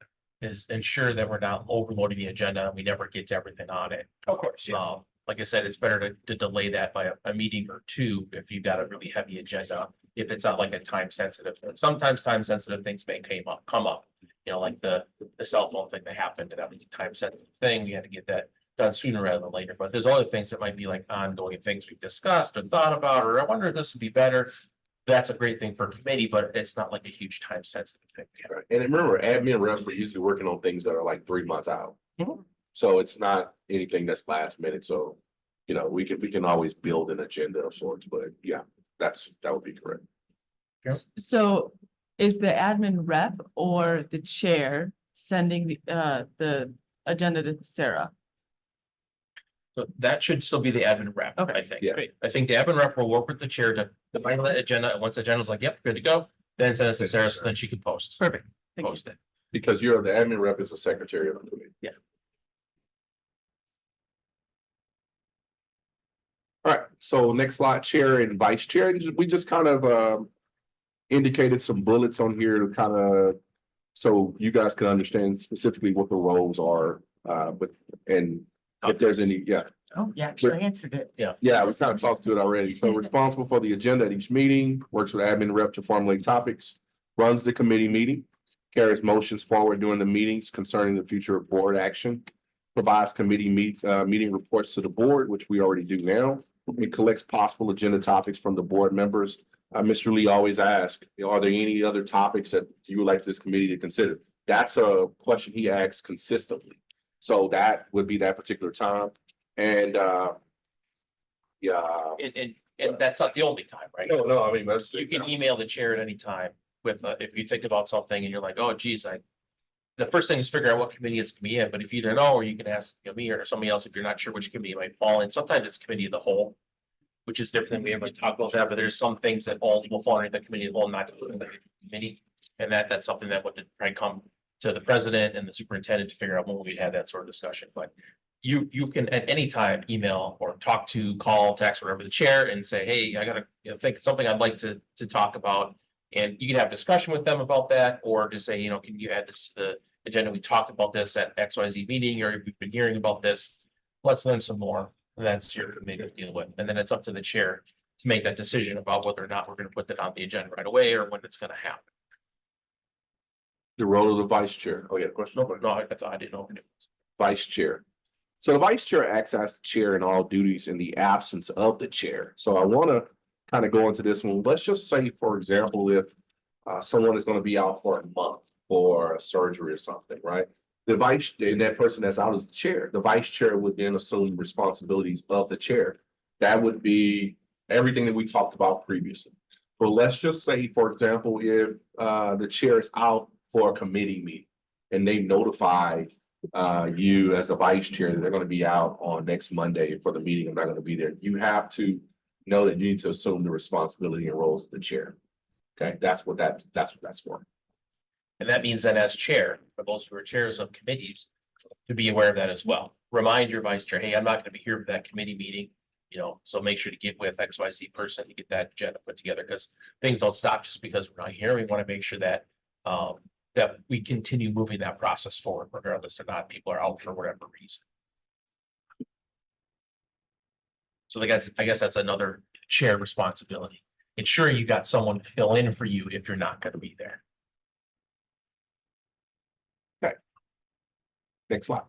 Is ensure that we're not overloading the agenda and we never get to everything on it. Of course, yeah. Like I said, it's better to delay that by a meeting or two if you've got a really heavy agenda. If it's not like a time sensitive, sometimes time sensitive things may come up. You know, like the cell phone thing that happened, and that was a time sensitive thing. We had to get that done sooner rather than later. But there's other things that might be like ongoing things we've discussed or thought about, or I wonder if this would be better. That's a great thing for committee, but it's not like a huge time sensitive thing. Right. And remember, admin reps are usually working on things that are like 3 months out. So it's not anything that's last minute. So, you know, we can always build an agenda of sorts, but yeah, that would be correct. So is the admin rep or the chair sending the agenda to Sarah? So that should still be the admin rep, Okay. I think. Yeah. I think the admin rep will work with the chair to define the agenda, and once the agenda's like, yep, good to go, then send it to Sarah, so then she can post. Perfect. Thank you. Post it. Because the admin rep is the secretary of the committee. Yeah. All right, so next slide, chair and vice chair. And we just kind of indicated some bullets on here to kind of, so you guys can understand specifically what the roles are, and if there's any, yeah. Oh, you actually answered it. Yeah, we kind of talked to it already. So responsible for the agenda at each meeting, works with admin rep to formulate topics, runs the committee meeting, carries motions forward during the meetings concerning the future of board action, provides committee meeting reports to the board, which we already do now. It collects possible agenda topics from the board members. Mr. Lee always asks, are there any other topics that you would like this committee to consider? That's a question he asks consistently. So that would be that particular time. And yeah. And that's not the only time, right? No, I mean, that's. You can email the chair at any time with, if you think about something and you're like, oh geez, the first thing is figure out what committee it's gonna be in, but if you don't know, or you can ask me or somebody else if you're not sure which committee it might fall in. Sometimes it's committee of the whole, which is different. We haven't talked about that, but there's some things that all will fall under the committee of the whole, not in the committee. And that's something that would probably come to the president and the superintendent to figure out when we had that sort of discussion. But you can at any time email or talk to, call, text, whatever, the chair and say, hey, I gotta think something I'd like to talk about. And you can have discussion with them about that, or just say, can you add this to the agenda? We talked about this at XYZ meeting, or we've been hearing about this. Let's learn some more. And that's your committee to deal with. And then it's up to the chair to make that decision about whether or not we're gonna put that on the agenda right away or when it's gonna happen. The role of the vice chair. Oh, yeah, question. No, I thought I didn't know. Vice chair. So the vice chair acts as the chair in all duties in the absence of the chair. So I want to kind of go into this one. Let's just say, for example, if someone is going to be out for a month for surgery or something, right? The vice, and that person that's out as the chair, the vice chair would then assume responsibilities of the chair. That would be everything that we talked about previously. But let's just say, for example, if the chair is out for a committee meeting and they notified you as the vice chair that they're going to be out on next Monday for the meeting, I'm not going to be there. You have to know that you need to assume the responsibility and roles of the chair. Okay, that's what that's for. And that means that as chair, for those who are chairs of committees, to be aware of that as well. Remind your vice chair, hey, I'm not gonna be here for that committee meeting, so make sure to get with XYZ person to get that agenda put together, because things don't stop just because we're not here. We want to make sure that that we continue moving that process forward, regardless or not people are out for whatever reason. So I guess that's another chair responsibility. Ensure you got someone to fill in for you if you're not going to be there. Next slide.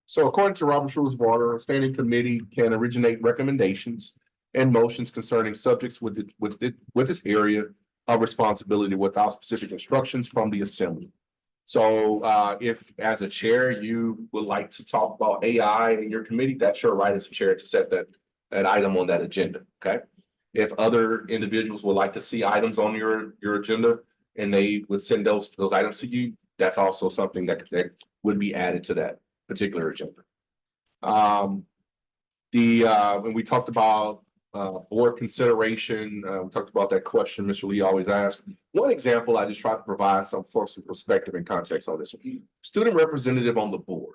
So according to Robert's Rules of Order, a standing committee can originate recommendations and motions concerning subjects with this area of responsibility without specific instructions from the assembly. So if as a chair, you would like to talk about AI in your committee, that's your right as a chair to set that item on that agenda, okay? If other individuals would like to see items on your agenda and they would send those items to you, that's also something that would be added to that particular agenda. When we talked about board consideration, we talked about that question Mr. Lee always asks. One example, I just tried to provide some perspective and context on this one. Student representative on the board,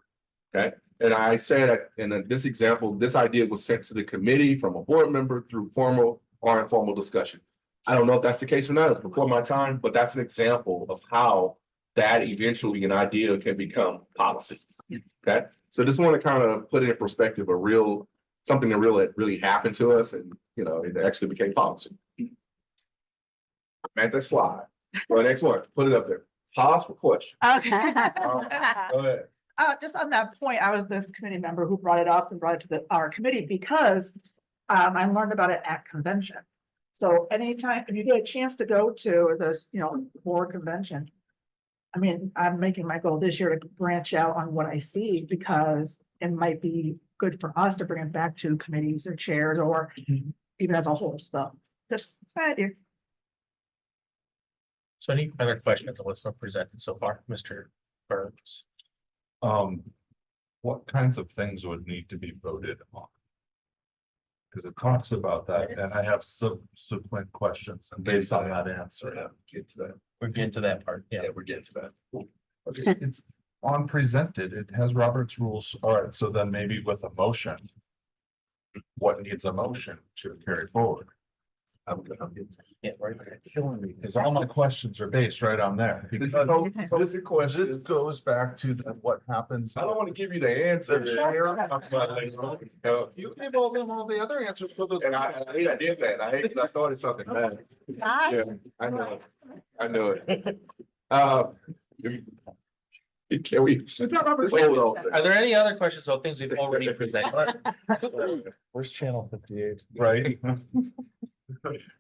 okay? And I said, and then this example, this idea was sent to the committee from a board member through formal or informal discussion. I don't know if that's the case or not, it's before my time, but that's an example of how that eventually an idea can become policy, okay? So just want to kind of put it in perspective, something that really happened to us, and it actually became policy. At that slide. Well, next one, put it up there. Pause for question. Okay. Go ahead. Just on that point, I was the committee member who brought it up and brought it to our committee because I learned about it at convention. So anytime, if you get a chance to go to this, board convention, I mean, I'm making my goal this year to branch out on what I see, because it might be good for us to bring it back to committees or chairs or even as a whole stuff. Just an idea. So any other questions on what's been presented so far, Mr. Burns? What kinds of things would need to be voted on? Because it talks about that, and I have subsequent questions, and based on that answer. We're getting to that part. Yeah, we're getting to that. Okay, it's on presented, it has Robert's rules. All right, so then maybe with a motion. What needs a motion to carry forward? Yeah, right. Killing me, because all my questions are based right on there. Because this goes back to what happens. I don't want to give you the answer. You gave all the other answers for those. And I did that. I started something bad. Yeah, I know it. Can we? Just hold on. Are there any other questions or things we've already presented? Where's channel 58? Right?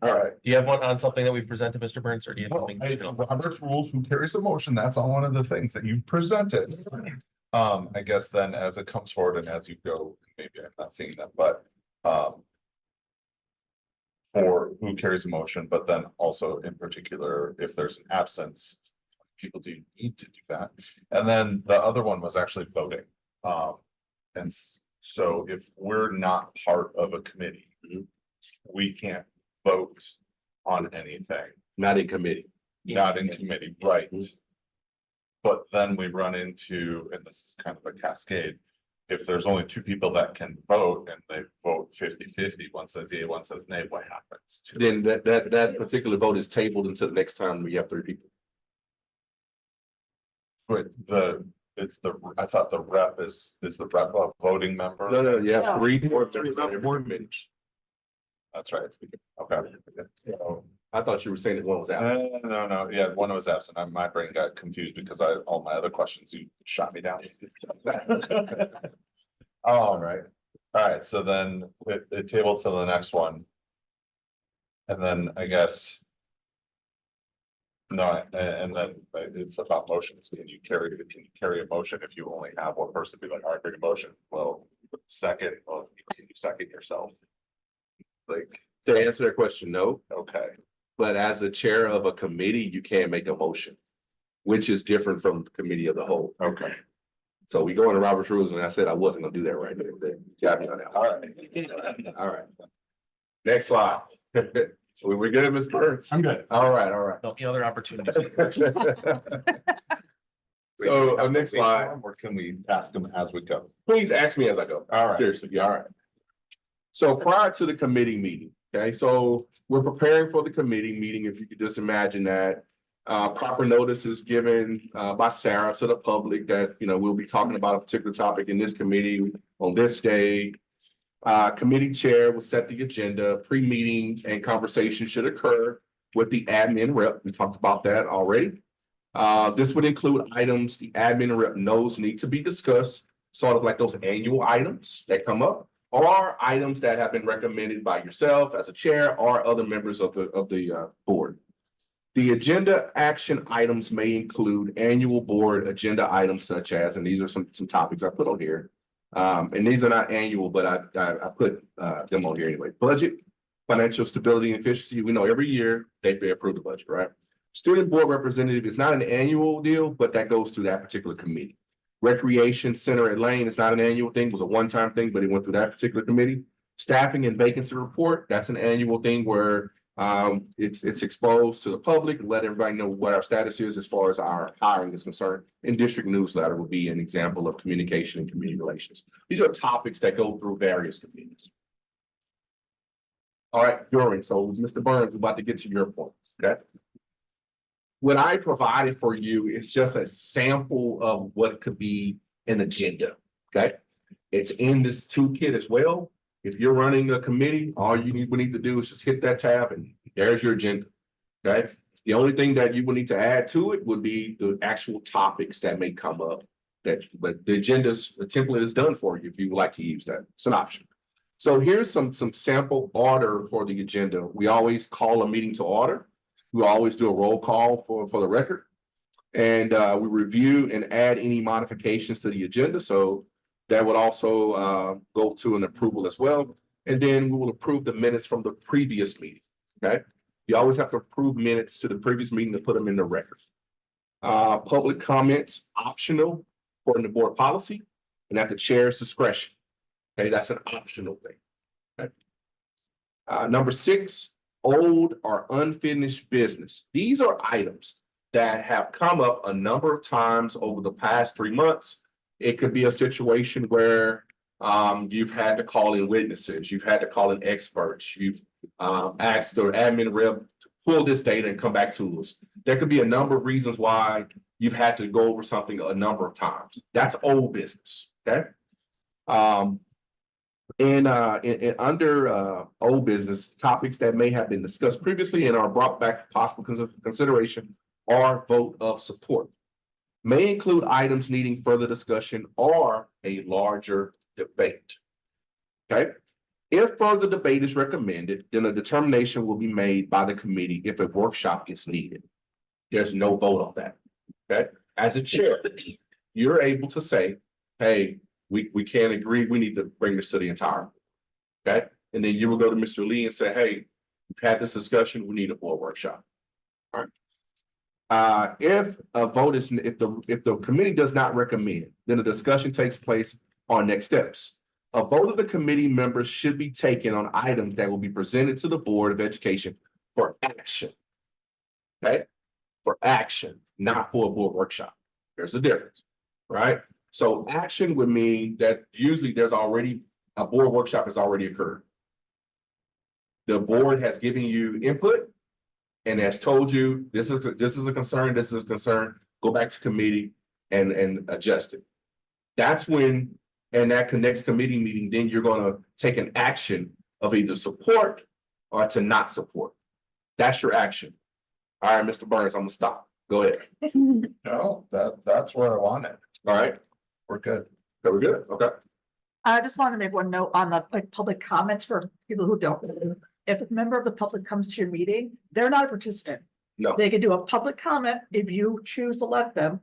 All right, do you have one on something that we presented, Mr. Burns, or do you have something? Robert's rules, who carries a motion, that's on one of the things that you presented. I guess then as it comes forward and as you go, maybe I'm not seeing them, but, for who carries a motion, but then also in particular, if there's an absence, people do need to do that. And then the other one was actually voting. So if we're not part of a committee, we can't vote on anything. Not in committee. Not in committee, right? But then we run into, and this is kind of a cascade. If there's only two people that can vote and they vote 50-50, one says yay, one says nay, what happens to? Then that particular vote is tabled until the next time we have 3 people. But I thought the rep is the rep a voting member? No, you have No. 3 or 3 board members. That's right. Okay. So, I thought you were saying that one was out. no, yeah, one was absent. My brain got confused because all my other questions, you shot me down. All right, so then it tabled to the next one. And then I guess. No, and then it's about motions. Can you carry a motion if you only have one person be like, all right, bring a motion? Well, second, can you second yourself? Like, To answer that question, no. okay. But as a chair of a committee, you can't make a motion, which is different from the committee of the whole. Okay. So we go into Robert's rules, and I said I wasn't gonna do that right there. Got me on that. All right. All right. Next slide. We're good, Ms. Burns? I'm good. All right. Any other opportunities? So, next slide. Or can we ask them as we go? Please ask me as I go. All right. Seriously, all right. So prior to the committee meeting, okay, so we're preparing for the committee meeting, if you could just imagine that. Proper notice is given by Sarah to the public that, we'll be talking about a particular topic in this committee on this day. Committee chair will set the agenda, pre-meeting and conversation should occur with the admin rep. We talked about that already. This would include items the admin rep knows need to be discussed, sort of like those annual items that come up, or items that have been recommended by yourself as a chair or other members of the board. The agenda action items may include annual board agenda items such as, and these are some topics I put on here. And these are not annual, but I put them on here anyway. Budget, financial stability and efficiency. We know every year they approve the budget, right? Student board representative is not an annual deal, but that goes through that particular committee. Recreation center at Lane is not an annual thing, it was a one-time thing, but it went through that particular committee. Staffing and vacancy report, that's an annual thing where it's exposed to the public, let everybody know what our status is as far as our hiring is concerned. And district newsletter would be an example of communication and community relations. These are topics that go through various committees. All right, During, so Mr. Burns, we're about to get to your point, okay? What I provided for you is just a sample of what could be an agenda, okay? It's in this toolkit as well. If you're running a committee, all you need to do is just hit that tab and there's your agenda, okay? The only thing that you would need to add to it would be the actual topics that may come up. But the template is done for you if you would like to use that. It's an option. So here's some sample order for the agenda. We always call a meeting to order. We always do a roll call for the record. And we review and add any modifications to the agenda. So that would also go to an approval as well. And then we will approve the minutes from the previous meeting, okay? You always have to approve minutes to the previous meeting to put them in the record. Public comments optional according to board policy and at the chair's discretion. Okay, that's an optional thing. Okay. Number 6, old or unfinished business. These are items that have come up a number of times over the past 3 months. It could be a situation where you've had to call in witnesses, you've had to call in experts, you've asked the admin rep to pull this data and come back to us. There could be a number of reasons why you've had to go over something a number of times. That's old business, okay? Under old business, topics that may have been discussed previously and are brought back for possible consideration or vote of support. May include items needing further discussion or a larger debate. Okay? If further debate is recommended, then a determination will be made by the committee if a workshop is needed. There's no vote on that. Okay? As a chair, you're able to say, hey, we can't agree, we need to bring this to the entire. Okay? And then you will go to Mr. Lee and say, hey, we've had this discussion, we need a board workshop. All right. If a vote is, if the committee does not recommend, then a discussion takes place on next steps. A vote of the committee members should be taken on items that will be presented to the Board of Education for action. Okay? For action, not for a board workshop. There's a difference, right? So action would mean that usually there's already, a board workshop has already occurred. The board has given you input and has told you, this is a concern, this is a concern, go back to committee and adjust it. That's when, and that next committee meeting, then you're gonna take an action of either support or to not support. That's your action. All right, Mr. Burns, I'm gonna stop. Go ahead. No, that's where I want it. All right, We're good. okay, we're good, okay. I just want to make one note on the public comments for people who don't. If a member of the public comes to your meeting, they're not a participant. No. They can do a public comment if you choose to let them.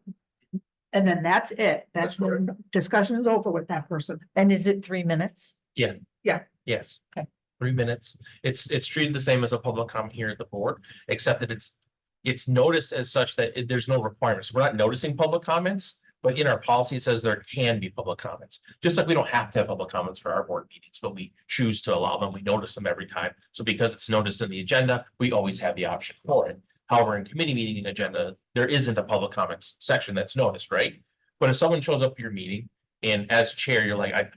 And then that's it. That's when discussion is over with that person. And is it 3 minutes? Yes. Okay. 3 minutes. It's treated the same as a public comment here at the board, except that it's noticed as such that there's no requirements. We're not noticing public comments, but in our policy, it says there can be public comments. Just like we don't have to have public comments for our board meetings, but we choose to allow them. We notice them every time. So because it's noticed in the agenda, we always have the option for it. However, in committee meeting agenda, there isn't a public comments section that's noticed, right? But if someone shows up to your meeting and as chair, you're like,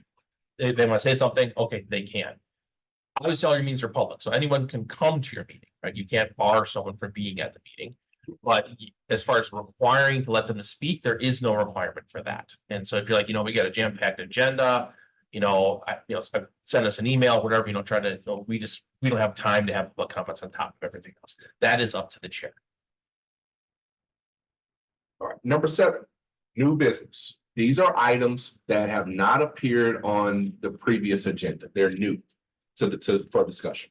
they want to say something, okay, they can. Obviously, all your meetings are public, so anyone can come to your meeting, right? You can't bar someone from being at the meeting. But as far as requiring to let them to speak, there is no requirement for that. And so if you're like, we got a jam-packed agenda, send us an email, whatever, try to, we don't have time to have public comments on top of everything else. That is up to the chair. All right, number 7, new business. These are items that have not appeared on the previous agenda. They're new for discussion.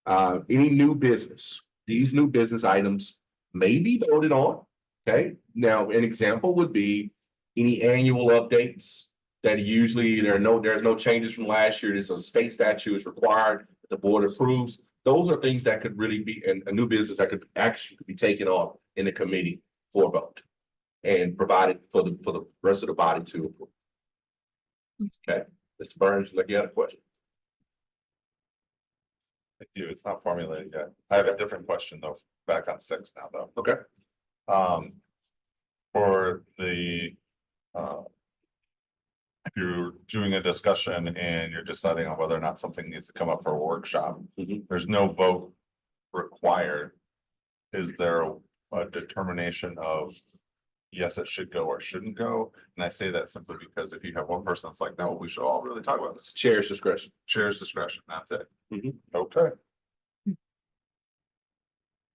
Any new business, these new business items may be voted on. Okay, now an example would be any annual updates that usually there's no changes from last year. There's a state statute is required, the board approves. Those are things that could really be a new business that could actually be taken on in the committee for a vote and provided for the rest of the body to approve. Okay, Mr. Burns, like you had a question. I do. It's not formulated yet. I have a different question though, back on 6 now though. Okay. For the, if you're doing a discussion and you're deciding on whether or not something needs to come up for a workshop, there's no vote required. Is there a determination of yes, it should go or shouldn't go? And I say that simply because if you have one person that's like, no, we should all really talk about this. Chair's discretion. Chair's discretion, that's it. Mhm. Okay.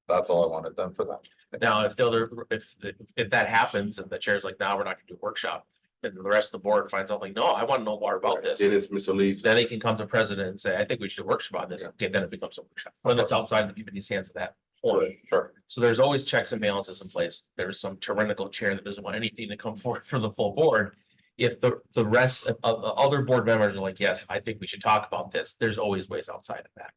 That's all I wanted done for that. Now, if that happens and the chair's like, no, we're not gonna do a workshop, and the rest of the board finds out like, no, I want to know more about this. It is Mr. Lee's. Then they can come to the president and say, I think we should do a workshop on this. Okay, then it becomes a workshop. When it's outside the committee's hands at that point. Sure. So there's always checks and balances in place. There's some tyrannical chair that doesn't want anything to come forward for the full board. If the rest of other board members are like, yes, I think we should talk about this, there's always ways outside of that.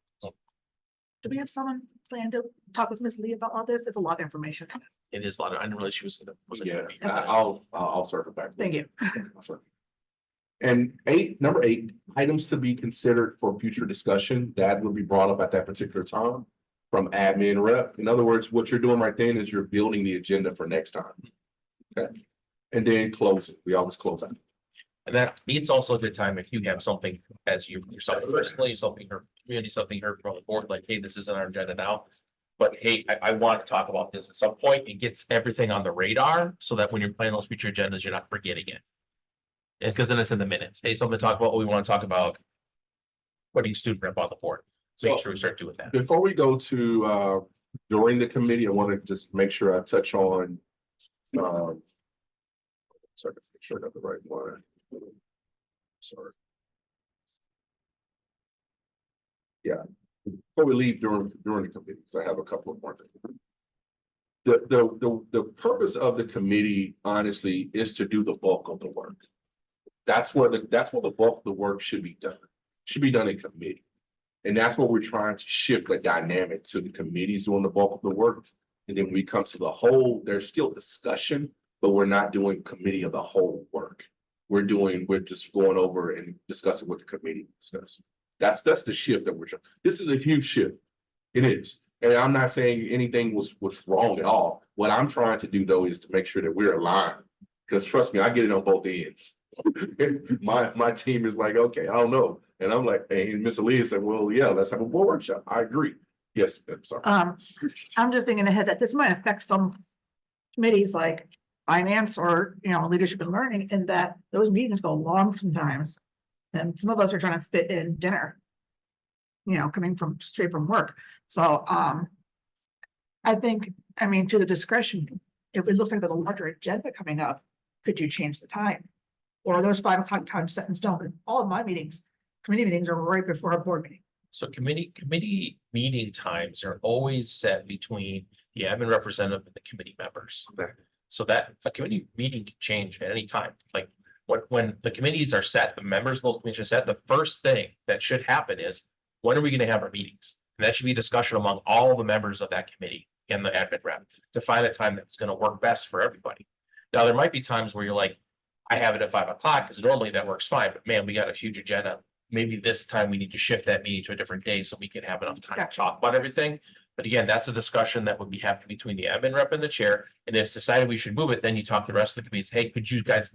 Do we have someone plan to talk with Ms. Lee about all this? It's a lot of information. It is a lot of, I didn't realize she was gonna. Yeah, I'll circle back. Thank you. And number 8, items to be considered for future discussion that will be brought up at that particular time from admin rep. In other words, what you're doing right then is you're building the agenda for next time. Okay. And then close it. We always close out. And that it's also a good time if you have something as yourself personally, something or community, something heard from the board, like, hey, this isn't our agenda now. But hey, I want to talk about this at some point. It gets everything on the radar so that when you're planning those future agendas, you're not forgetting it. Because then it's in the minutes. Hey, something to talk about what we want to talk about. Putting student rep on the board. So make sure we start doing that. Before we go to during the committee, I want to just make sure I touch on, sorry, to make sure I got the right one. Sorry. Yeah, before we leave during the committee, because I have a couple of more things. The purpose of the committee, honestly, is to do the bulk of the work. That's where the bulk of the work should be done. Should be done in committee. And that's what we're trying to shift the dynamic to the committees doing the bulk of the work. And then we come to the whole, there's still discussion, but we're not doing committee of the whole work. We're just going over and discussing what the committee discussed. That's the shift that we're trying. This is a huge shift. It is. And I'm not saying anything was wrong at all. What I'm trying to do though is to make sure that we're aligned. Because trust me, I get it on both ends. my team is like, okay, I don't know. And I'm like, and Ms. Aaliyah said, well, yeah, let's have a board workshop. I agree. Yes, I'm sorry. I'm just thinking ahead that this might affect some committees like finance or, leadership and learning, in that those meetings go long sometimes. And some of us are trying to fit in dinner, coming straight from work. So, I think, to the discretion, if it looks like there's a larger agenda coming up, could you change the time? Or are those 5 o'clock times set in stone? All of my meetings, committee meetings, are right before a board meeting. So committee meeting times are always set between the admin representative and the committee members. Okay. So that a committee meeting can change at any time. Like when the committees are set, the members of those committees are set, the first thing that should happen is, when are we going to have our meetings? And that should be a discussion among all the members of that committee and the admin rep to find a time that's going to work best for everybody. Now, there might be times where you're like, I have it at 5 o'clock because normally that works fine, but man, we got a huge agenda. Maybe this time we need to shift that meeting to a different day so we can have enough time to talk about everything. But again, that's a discussion that would be happening between the admin rep and the chair. And if it's decided we should move it, then you talk to the rest of the committee. Hey, could you guys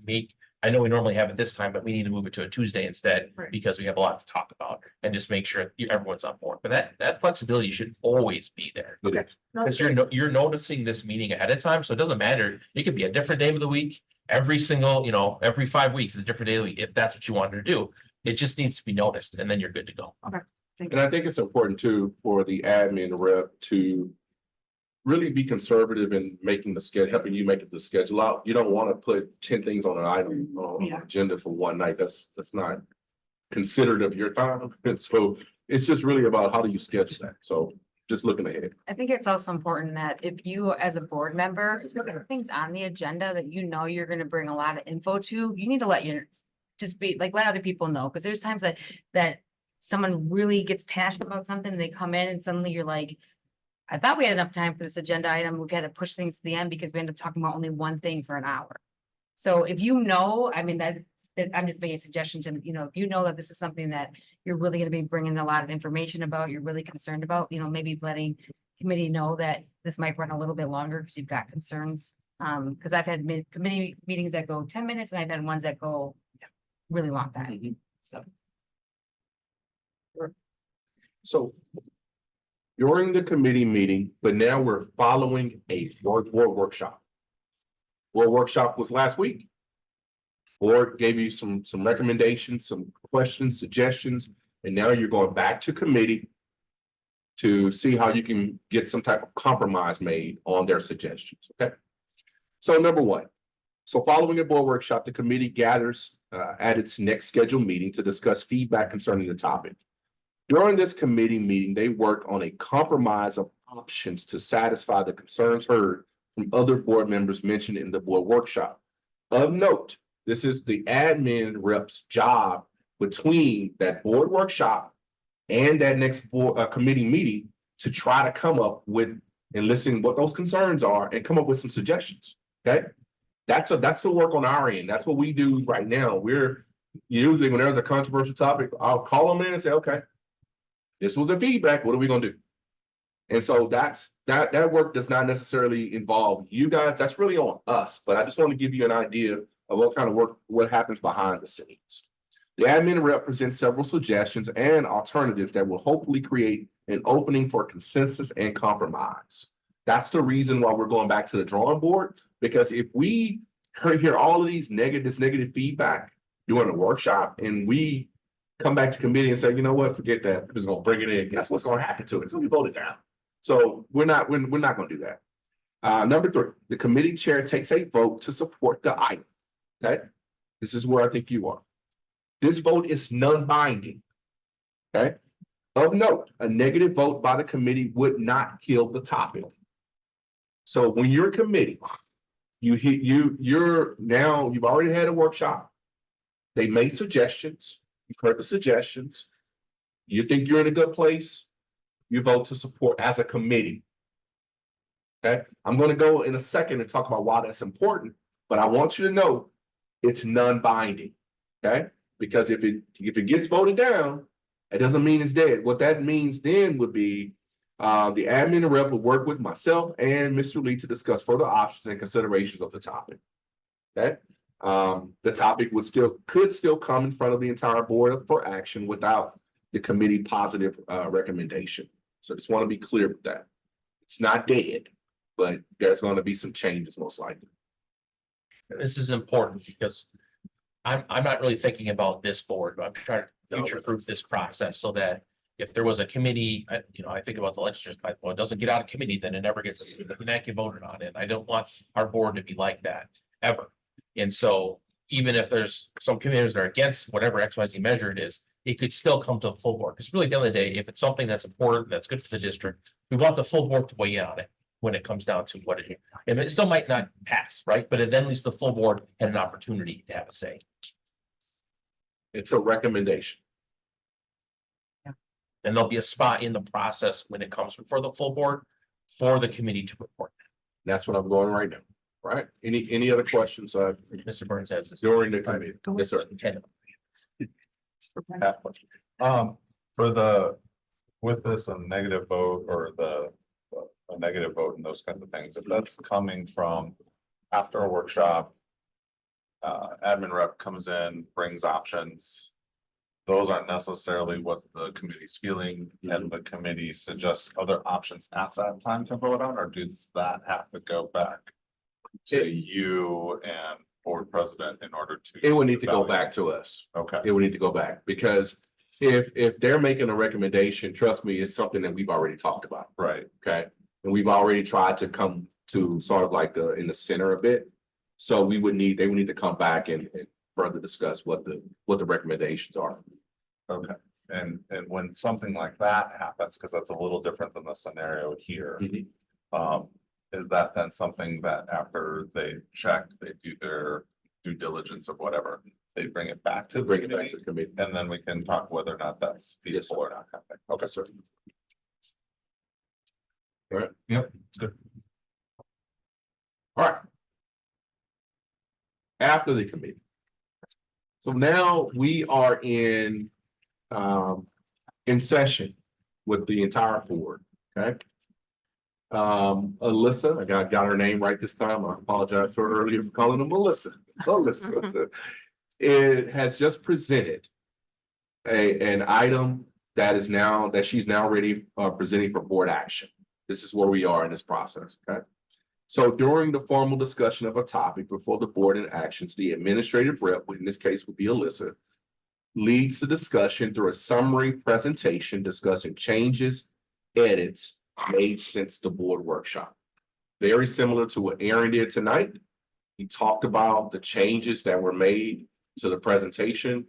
I know we normally have it this time, but we need to move it to a Tuesday instead because we have a lot to talk about, and just make sure everyone's on board. But that flexibility should always be there. Okay. Because you're noticing this meeting ahead of time. So it doesn't matter. It could be a different day of the week. Every 5 weeks is a different day of the week. If that's what you wanted to do, it just needs to be noticed, and then you're good to go. Okay. And I think it's important too for the admin rep to really be conservative in making the schedule, helping you make the schedule out. You don't want to put 10 things on an item on an agenda for one night. That's not considerate of your time. And so it's just really about how do you schedule that. So just looking ahead. I think it's also important that if you, as a board member, things on the agenda that you're gonna bring a lot of info to, you need to let other people know. Because there's times that someone really gets passionate about something, they come in and suddenly you're like, I thought we had enough time for this agenda item. We've had to push things to the end because we end up talking about only one thing for an hour. So if that I'm just making a suggestion to, if you know that this is something that you're really going to be bringing a lot of information about, you're really concerned about, maybe letting committee know that this might run a little bit longer because you've got concerns. Because I've had committee meetings that go 10 minutes and I've had ones that go really long time. So during the committee meeting, but now we're following a board workshop. Board workshop was last week. Board gave you some recommendations, some questions, suggestions, and now you're going back to committee to see how you can get some type of compromise made on their suggestions, okay? So number one, following a board workshop, the committee gathers at its next scheduled meeting to discuss feedback concerning the topic. During this committee meeting, they work on a compromise of options to satisfy the concerns heard from other board members mentioned in the board workshop. Of note, this is the admin rep's job between that board workshop and that next board committee meeting to try to come up with and listen what those concerns are and come up with some suggestions. Okay, that's the work on our end. That's what we do right now. We're usually, when there's a controversial topic, I'll call them in and say, okay, this was the feedback. What are we going to do? And so that work does not necessarily involve you guys. That's really on us. But I just want to give you an idea of what kind of work, what happens behind the scenes. The admin rep presents several suggestions and alternatives that will hopefully create an opening for consensus and compromise. That's the reason why we're going back to the drawing board, because if we hear all of these negative feedback during the workshop and we come back to committee and say, you know what, forget that, we're just going to bring it in. Guess what's going to happen to it? It's going to be voted down. So we're not gonna do that. Number 3, the committee chair takes a vote to support the item. Okay, this is where I think you are. This vote is non-binding. Okay, of note, a negative vote by the committee would not kill the topic. So when you're a committee, you've already had a workshop. They made suggestions. You've heard the suggestions. You think you're in a good place. You vote to support as a committee. Okay, I'm going to go in a second and talk about why that's important, but I want you to know it's non-binding. Okay, because if it gets voted down, it doesn't mean it's dead. What that means then would be the admin rep will work with myself and Mr. Lee to discuss further options and considerations of the topic. Okay, the topic could still come in front of the entire board for action without the committee positive recommendation. So just want to be clear with that. It's not dead, but there's going to be some changes most likely. This is important because I'm not really thinking about this board, but I'm trying to future-proof this process so that if there was a committee, I think about the legislature, well, it doesn't get out of committee, then it never gets voted on it. I don't want our board to be like that ever. And so even if there's some committees that are against whatever XYZ measure it is, it could still come to the full board. Because really, at the end of the day, if it's something that's important, that's good for the district, we want the full board to weigh in on it when it comes down to what it is. And it still might not pass, right? But then at least the full board had an opportunity to have a say. It's a recommendation. And there'll be a spot in the process when it comes before the full board for the committee to report That's what I'm going right now. Right? Any other questions that. Mr. Burns has this. during the committee? Yes, sir. Half question. With this, a negative vote or a negative vote and those kinds of things, if that's coming from after a workshop, admin rep comes in, brings options. Those aren't necessarily what the committee's feeling, and the committee suggests other options at that time to vote on, or does that have to go back to you and board president in order to? It would need to go back to us. Okay. It would need to go back because if they're making a recommendation, trust me, it's something that we've already talked about. Right. Okay. And we've already tried to come to sort of like in the center a bit. So they would need to come back and further discuss what the recommendations are. Okay. And when something like that happens, because that's a little different than the scenario here. Is that then something that after they check, they do their due diligence or whatever, they bring it back to the committee, and then we can talk whether or not that's feasible or not. Okay, sir. All right. Yep, it's good. All right. After the committee. So now we are in session with the entire board. Okay. Alyssa, I got her name right this time. I apologize for earlier for calling her Melissa. Alyssa. It has just presented an item that she's now ready presenting for board action. This is where we are in this process. Okay. So during the formal discussion of a topic before the board in actions, the administrative rep, in this case would be Alyssa, leads the discussion through a summary presentation discussing changes, edits made since the board workshop. Very similar to what Aaron did tonight. He talked about the changes that were made to the presentation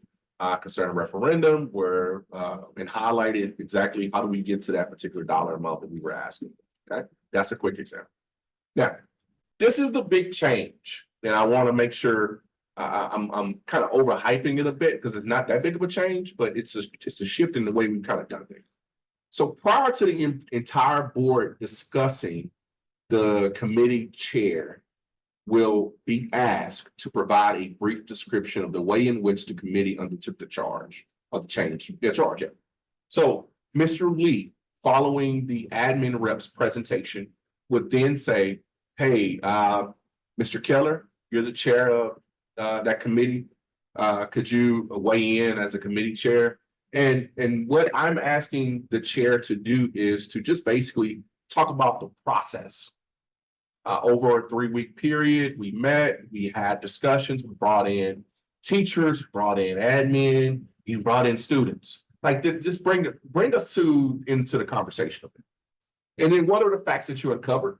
concerning referendum, and highlighted exactly how do we get to that particular dollar amount that we were asking. Okay, that's a quick example. Now, this is the big change, and I want to make sure I'm kind of overhyping it a bit because it's not that big of a change, but it's a shift in the way we've kind of done things. So prior to the entire board discussing, the committee chair will be asked to provide a brief description of the way in which the committee undertook the charge of the change. Yeah. So Mr. Lee, following the admin rep's presentation, would then say, hey, Mr. Keller, you're the chair of that committee. Could you weigh in as a committee chair? And what I'm asking the chair to do is to just basically talk about the process. Over a 3-week period, we met, we had discussions, we brought in teachers, brought in admin, you brought in students. Like just bring us into the conversation of it. And then what are the facts that you uncovered?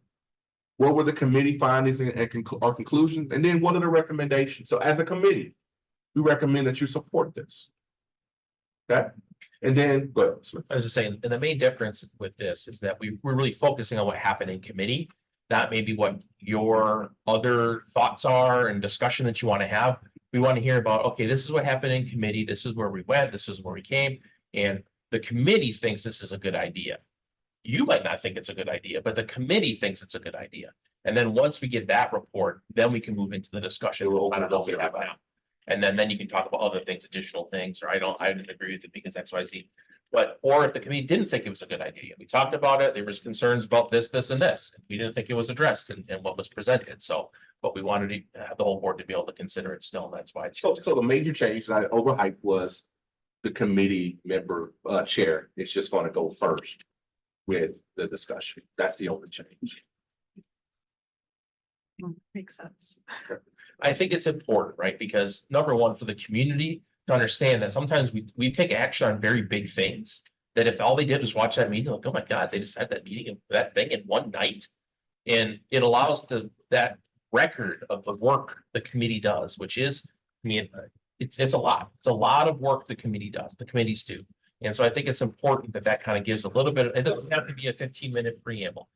What were the committee findings or conclusions? And then what are the recommendations? So as a committee, we recommend that you support this. Okay, and then, but I was just saying, and the main difference with this is that we're really focusing on what happened in committee, not maybe what your other thoughts are and discussion that you want to have. We want to hear about, okay, this is what happened in committee, this is where we went, this is where we came, and the committee thinks this is a good idea. You might not think it's a good idea, but the committee thinks it's a good idea. And then once we get that report, then we can move into the discussion. I don't know if we have now. And then you can talk about other things, additional things, or I didn't agree with it because X, Y, Z. But, or if the committee didn't think it was a good idea, we talked about it, there was concerns about this, this, and this. We didn't think it was addressed in what was presented, so, but we wanted to have the whole board to be able to consider it still, and that's why it's. so the major change that I overhyped was the committee member chair. It's just gonna go first with the discussion. That's the only change. Makes sense. I think it's important, right? Because number one, for the community to understand that sometimes we take action on very big things. That if all they did was watch that meeting, like, oh my God, they just had that meeting and that thing in one night. And it allows that record of the work the committee does, which is, I mean, it's a lot. It's a lot of work the committee does, the committees do. And so I think it's important that kind of gives a little bit, it doesn't have to be a 15-minute preamble.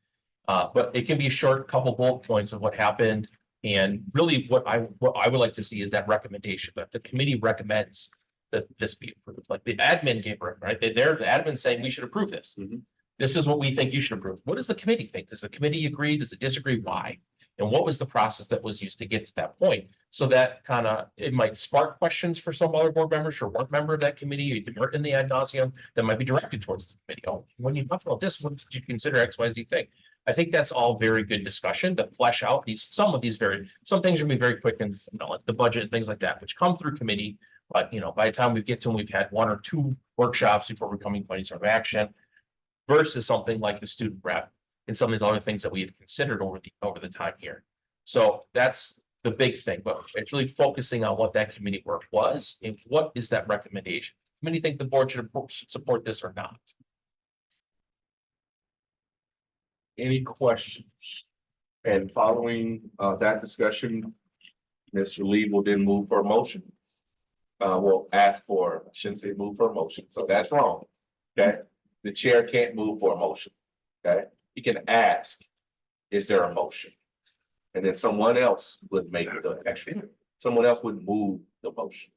But it can be a short couple bullet points of what happened. And really what I would like to see is that recommendation that the committee recommends that this be approved. Like the admin gave it, right? They're the admin saying we should approve this. This is what we think you should approve. What does the committee think? Does the committee agree? Does it disagree? Why? And what was the process that was used to get to that point? So that kind of, it might spark questions for some other board members or one member of that committee or in the ad nauseum that might be directed towards the committee. Oh, when you talk about this, what did you consider XYZ thing? I think that's all very good discussion to flesh out some things are gonna be very quick and like the budget and things like that, which come through committee. But by the time we get to them, we've had 1 or 2 workshops before we're coming to any sort of action versus something like the student rep and some of these other things that we've considered over the time here. So that's the big thing, but it's really focusing on what that committee work was and what is that recommendation. Many think the board should support this or not. Any questions? And following that discussion, Mr. Lee will then move for a motion. Will ask for, I shouldn't say move for a motion, so that's wrong. Okay, the chair can't move for a motion. Okay, he can ask, is there a motion? And then someone else would make the extra, someone else would move the motion.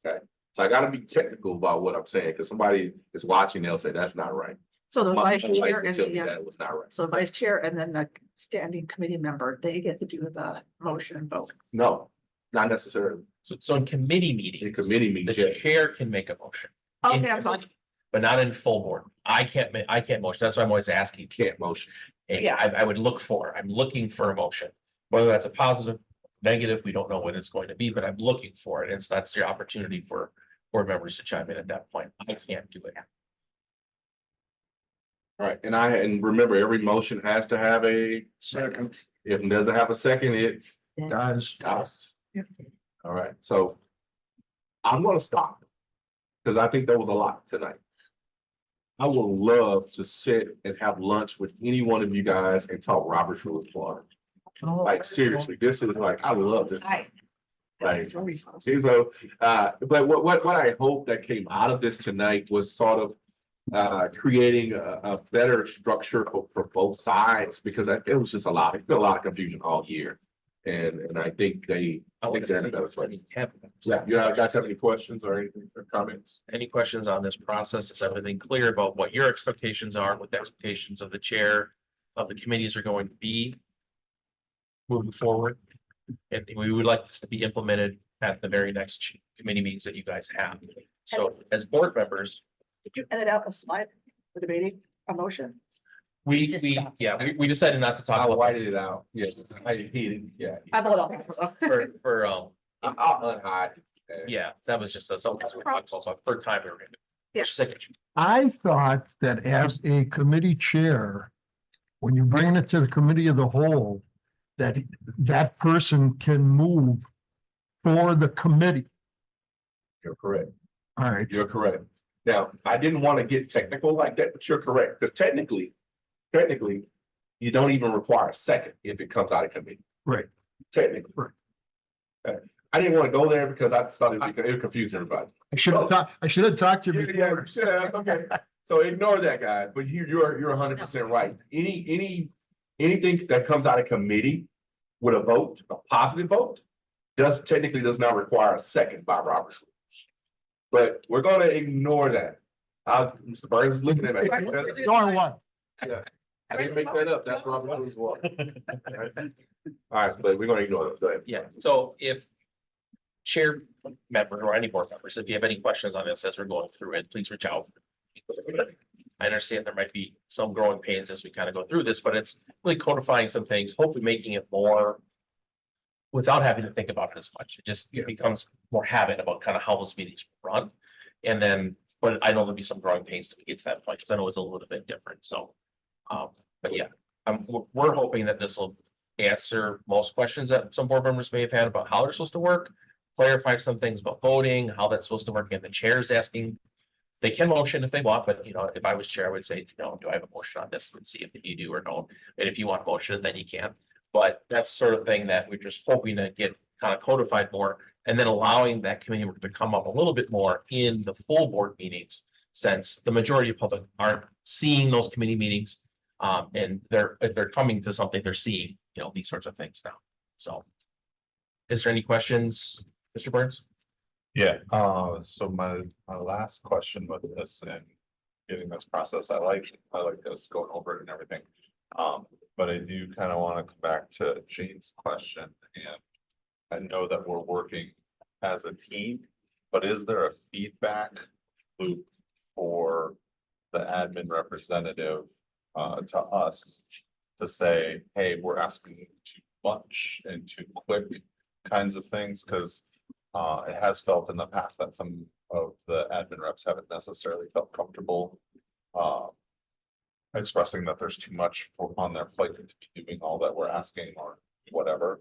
Okay, so I gotta be technical about what I'm saying, because somebody is watching, they'll say that's not right. So the vice My wife chair would and tell me the, that was not right. so vice chair and then the standing committee member, they get to do the motion and vote. No, not necessarily. So in committee meetings. In committee meetings, The yeah. chair can make a motion. In Okay, I'm sorry. committee, but not in full board. I can't motion. That's why I'm always asking. Can't motion. And Yeah. I'm looking for a motion, whether that's a positive, negative, we don't know what it's going to be, but I'm looking for it. And so that's your opportunity for board members to chime in at that point. I can't do it. All right, and remember, every motion has to have a second. If it doesn't have a second, it dies. All right, so I'm gonna stop. Because I think there was a lot tonight. I would love to sit and have lunch with any one of you guys and talk Robert's Rule of Law. Like seriously, this is like, I love this. Like, so, but what I hope that came out of this tonight was sort of creating a better structure for both sides, because it was just a lot. It's been a lot of confusion all year. And I think they. Yeah, you guys have any questions or anything or comments? Any questions on this process? Is everything clear about what your expectations are, what the expectations of the chair of the committees are going to be moving forward? And we would like this to be implemented at the very next committee meetings that you guys have. So as board members, Did you edit out a slide for debating a motion? we decided not to talk I about whited it out. Yes, yeah. I vote on it. So. for I'll unhide. yeah, that was just something we talked about for time we were gonna do. Yeah. Signature. I thought that as a committee chair, when you bring it to the committee of the whole, that that person can move for the committee. You're correct. All right. You're correct. Now, I didn't want to get technical like that, but you're correct, because technically, technically, you don't even require a second if it comes out of committee. Right. Technically. Right. I didn't want to go there because I thought it would confuse everybody. I should have talked to you before. Yeah, okay. So ignore that guy, but you're 100% right. Anything that comes out of committee with a vote, a positive vote, technically does not require a second by Robert's rules. But we're gonna ignore that. Mr. Burns is looking at me. Going one. Yeah, I didn't make that up. That's Robert's rules. All right, but we're gonna ignore it. Go ahead. Yeah, so if chair member or any board members, if you have any questions on this as we're going through it, please reach out. I understand there might be some growing pains as we kind of go through this, but it's really codifying some things, hopefully making it more without having to think about it as much. It just becomes more habit about kind of how those meetings run. And then, but I know there'll be some growing pains to get to that point, because I know it's a little bit different. So, but yeah, we're hoping that this will answer most questions that some board members may have had about how they're supposed to work, clarify some things about voting, how that's supposed to work, and the chair's asking. They can motion if they want, but if I was chair, I would say, do I have a motion on this and see if you do or don't. And if you want motion, then you can. But that's sort of thing that we're just hoping to get kind of codified more, and then allowing that committee work to come up a little bit more in the full board meetings, since the majority of public aren't seeing those committee meetings. And if they're coming to something, they're seeing, these sorts of things now. So is there any questions, Mr. Burns? Yeah, so my last question with this and getting this process, I like this going over it and everything. But I do kind of want to come back to Jane's question, and I know that we're working as a team, but is there a feedback loop for the admin representative to us to say, hey, we're asking too much and too quick kinds of things? Because it has felt in the past that some of the admin reps haven't necessarily felt comfortable expressing that there's too much on their plate to be doing all that we're asking or whatever.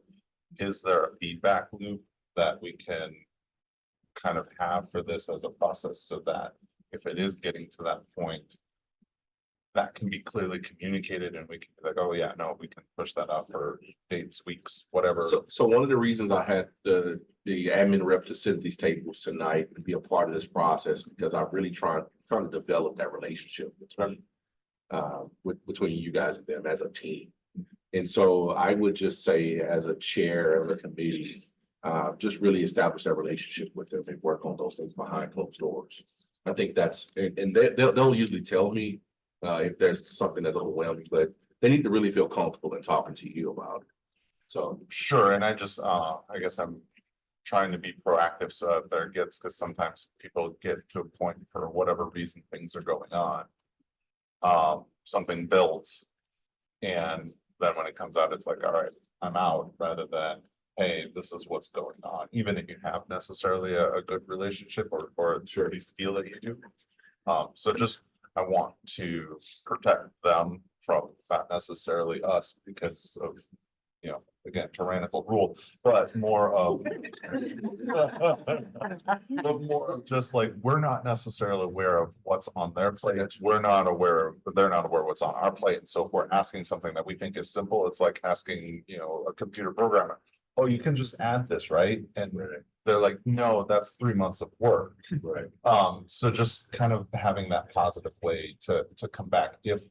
Is there a feedback loop that we can kind of have for this as a process, so that if it is getting to that point, that can be clearly communicated and we can be like, oh yeah, no, we can push that up for dates, weeks, whatever. So one of the reasons I had the admin rep to sit at these tables tonight and be a part of this process, because I'm really trying to develop that relationship between you guys and them as a team. And so I would just say, as a chair of the committee, just really establish that relationship with them and work on those things behind closed doors. I think that's, and they'll usually tell me if there's something that's overwhelming, but they need to really feel comfortable in talking to you about it. So sure, and I just I guess I'm trying to be proactive, so if there gets, because sometimes people get to a point for whatever reason things are going on. Something builds, and then when it comes out, it's like, all right, I'm out, rather than, hey, this is what's going on, even if you have necessarily a good relationship or at least feel that you do. So just, I want to protect them from not necessarily us because of, again, tyrannical rule, but more of just like, we're not necessarily aware of what's on their plate. We're not aware of, they're not aware of what's on our plate. And so if we're asking something that we think is simple, it's like asking, a computer programmer, oh, you can just add this, right? And they're like, no, that's 3 months of work. right. So just kind of having that positive way to come back if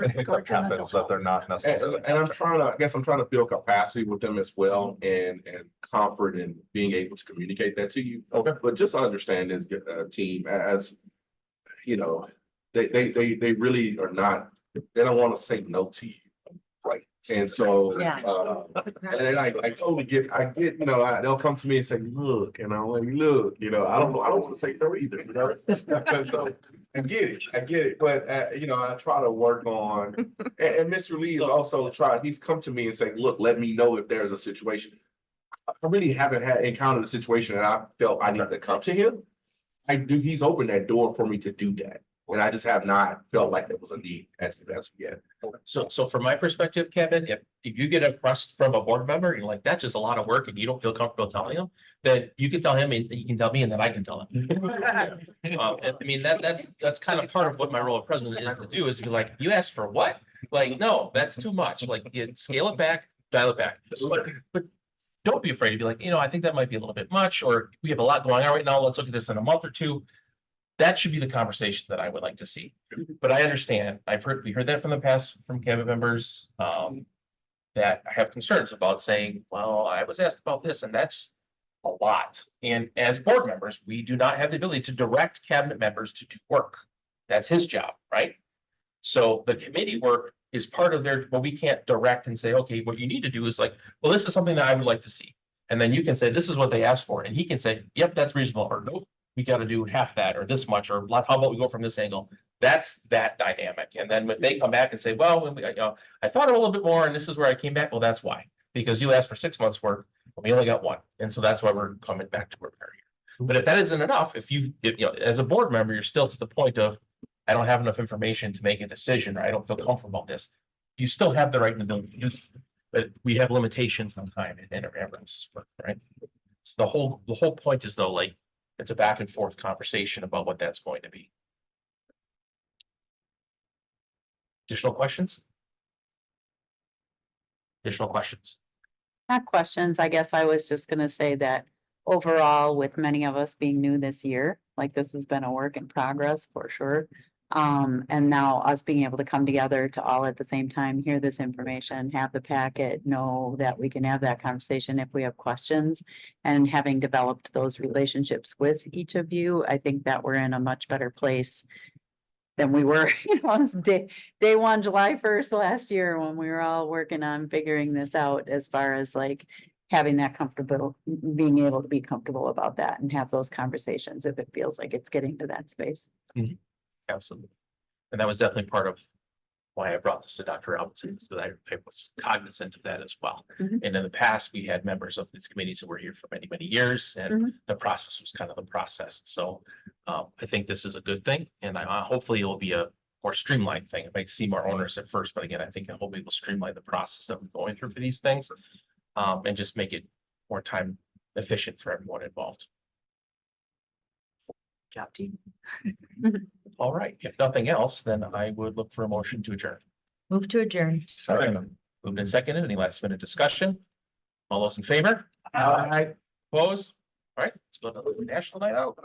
a hiccup happens that they're not necessarily. And I'm trying to build capacity with them as well, and comfort in being able to communicate that to you. Okay. But just understand as a team, as they really are not, they don't want to say no to you. Right. And so, and I totally I get, they'll come to me and say, look, and I'm like, look, I don't want to say no either, So I get it, but I try to work on, and Mr. Lee has also he's come to me and say, look, let me know if there's a situation. I really haven't encountered a situation that I felt I need to come to him. He's opened that door for me to do that. And I just have not felt like there was a need as of yet. So from my perspective, Kevin, if you get a request from a board member, you're like, that's just a lot of work and you don't feel comfortable telling him, then you can tell him and you can tell me and then I can tell him. And I mean, that's kind of part of what my role of president is to do, is be like, you asked for what? Like, no, that's too much. Like, you scale it back, dial it back. But don't be afraid to be like, I think that might be a little bit much, or we have a lot going on right now. Let's look at this in a month or two. That should be the conversation that I would like to see. But I understand, we heard that from the past from cabinet members, that have concerns about saying, well, I was asked about this and that's a lot. And as board members, we do not have the ability to direct cabinet members to do work. That's his job, right? So the committee work is part of their, well, we can't direct and say, okay, what you need to do is like, well, this is something that I would like to see. And then you can say, this is what they asked for. And he can say, yep, that's reasonable, or nope, we got to do half that or this much, or how about we go from this angle? That's that dynamic. And then when they come back and say, well, I thought a little bit more and this is where I came back. Well, that's why, because you asked for 6 months work, but we only got 1. And so that's why we're coming back to where we are here. But if that isn't enough, if as a board member, you're still to the point of, I don't have enough information to make a decision, or I don't feel comfortable about this. You still have the right and ability to use it, but we have limitations on time and everyone else's work, right? So the whole point is though, like, it's a back and forth conversation about what that's going to be. Additional questions? Additional questions? Not questions. I guess I was just gonna say that overall, with many of us being new this year, like this has been a work in progress for sure. And now us being able to come together to all at the same time, hear this information, have the packet, know that we can have that conversation if we have questions. And having developed those relationships with each of you, I think that we're in a much better place than we were, on day 1, July 1st last year, when we were all working on figuring this out, as far as like having that being able to be comfortable about that and have those conversations if it feels like it's getting to that space. Absolutely. And that was definitely part of why I brought this to Dr. Robinson, so that I was cognizant of that as well. And in the past, we had members of these committees who were here for many, many years, and the process was kind of the process. So I think this is a good thing, and hopefully it will be a more streamlined thing. It might seem more onerous at first, but again, I think hopefully it will streamline the process that we're going through for these things, and just make it more time efficient for everyone involved. Job team. All right, if nothing else, then I would look for a motion to adjourn. Move to adjourn. Second. Moved and seconded. Any last minute discussion? All those in favor? Opposed? All right, let's go to the National Night Out.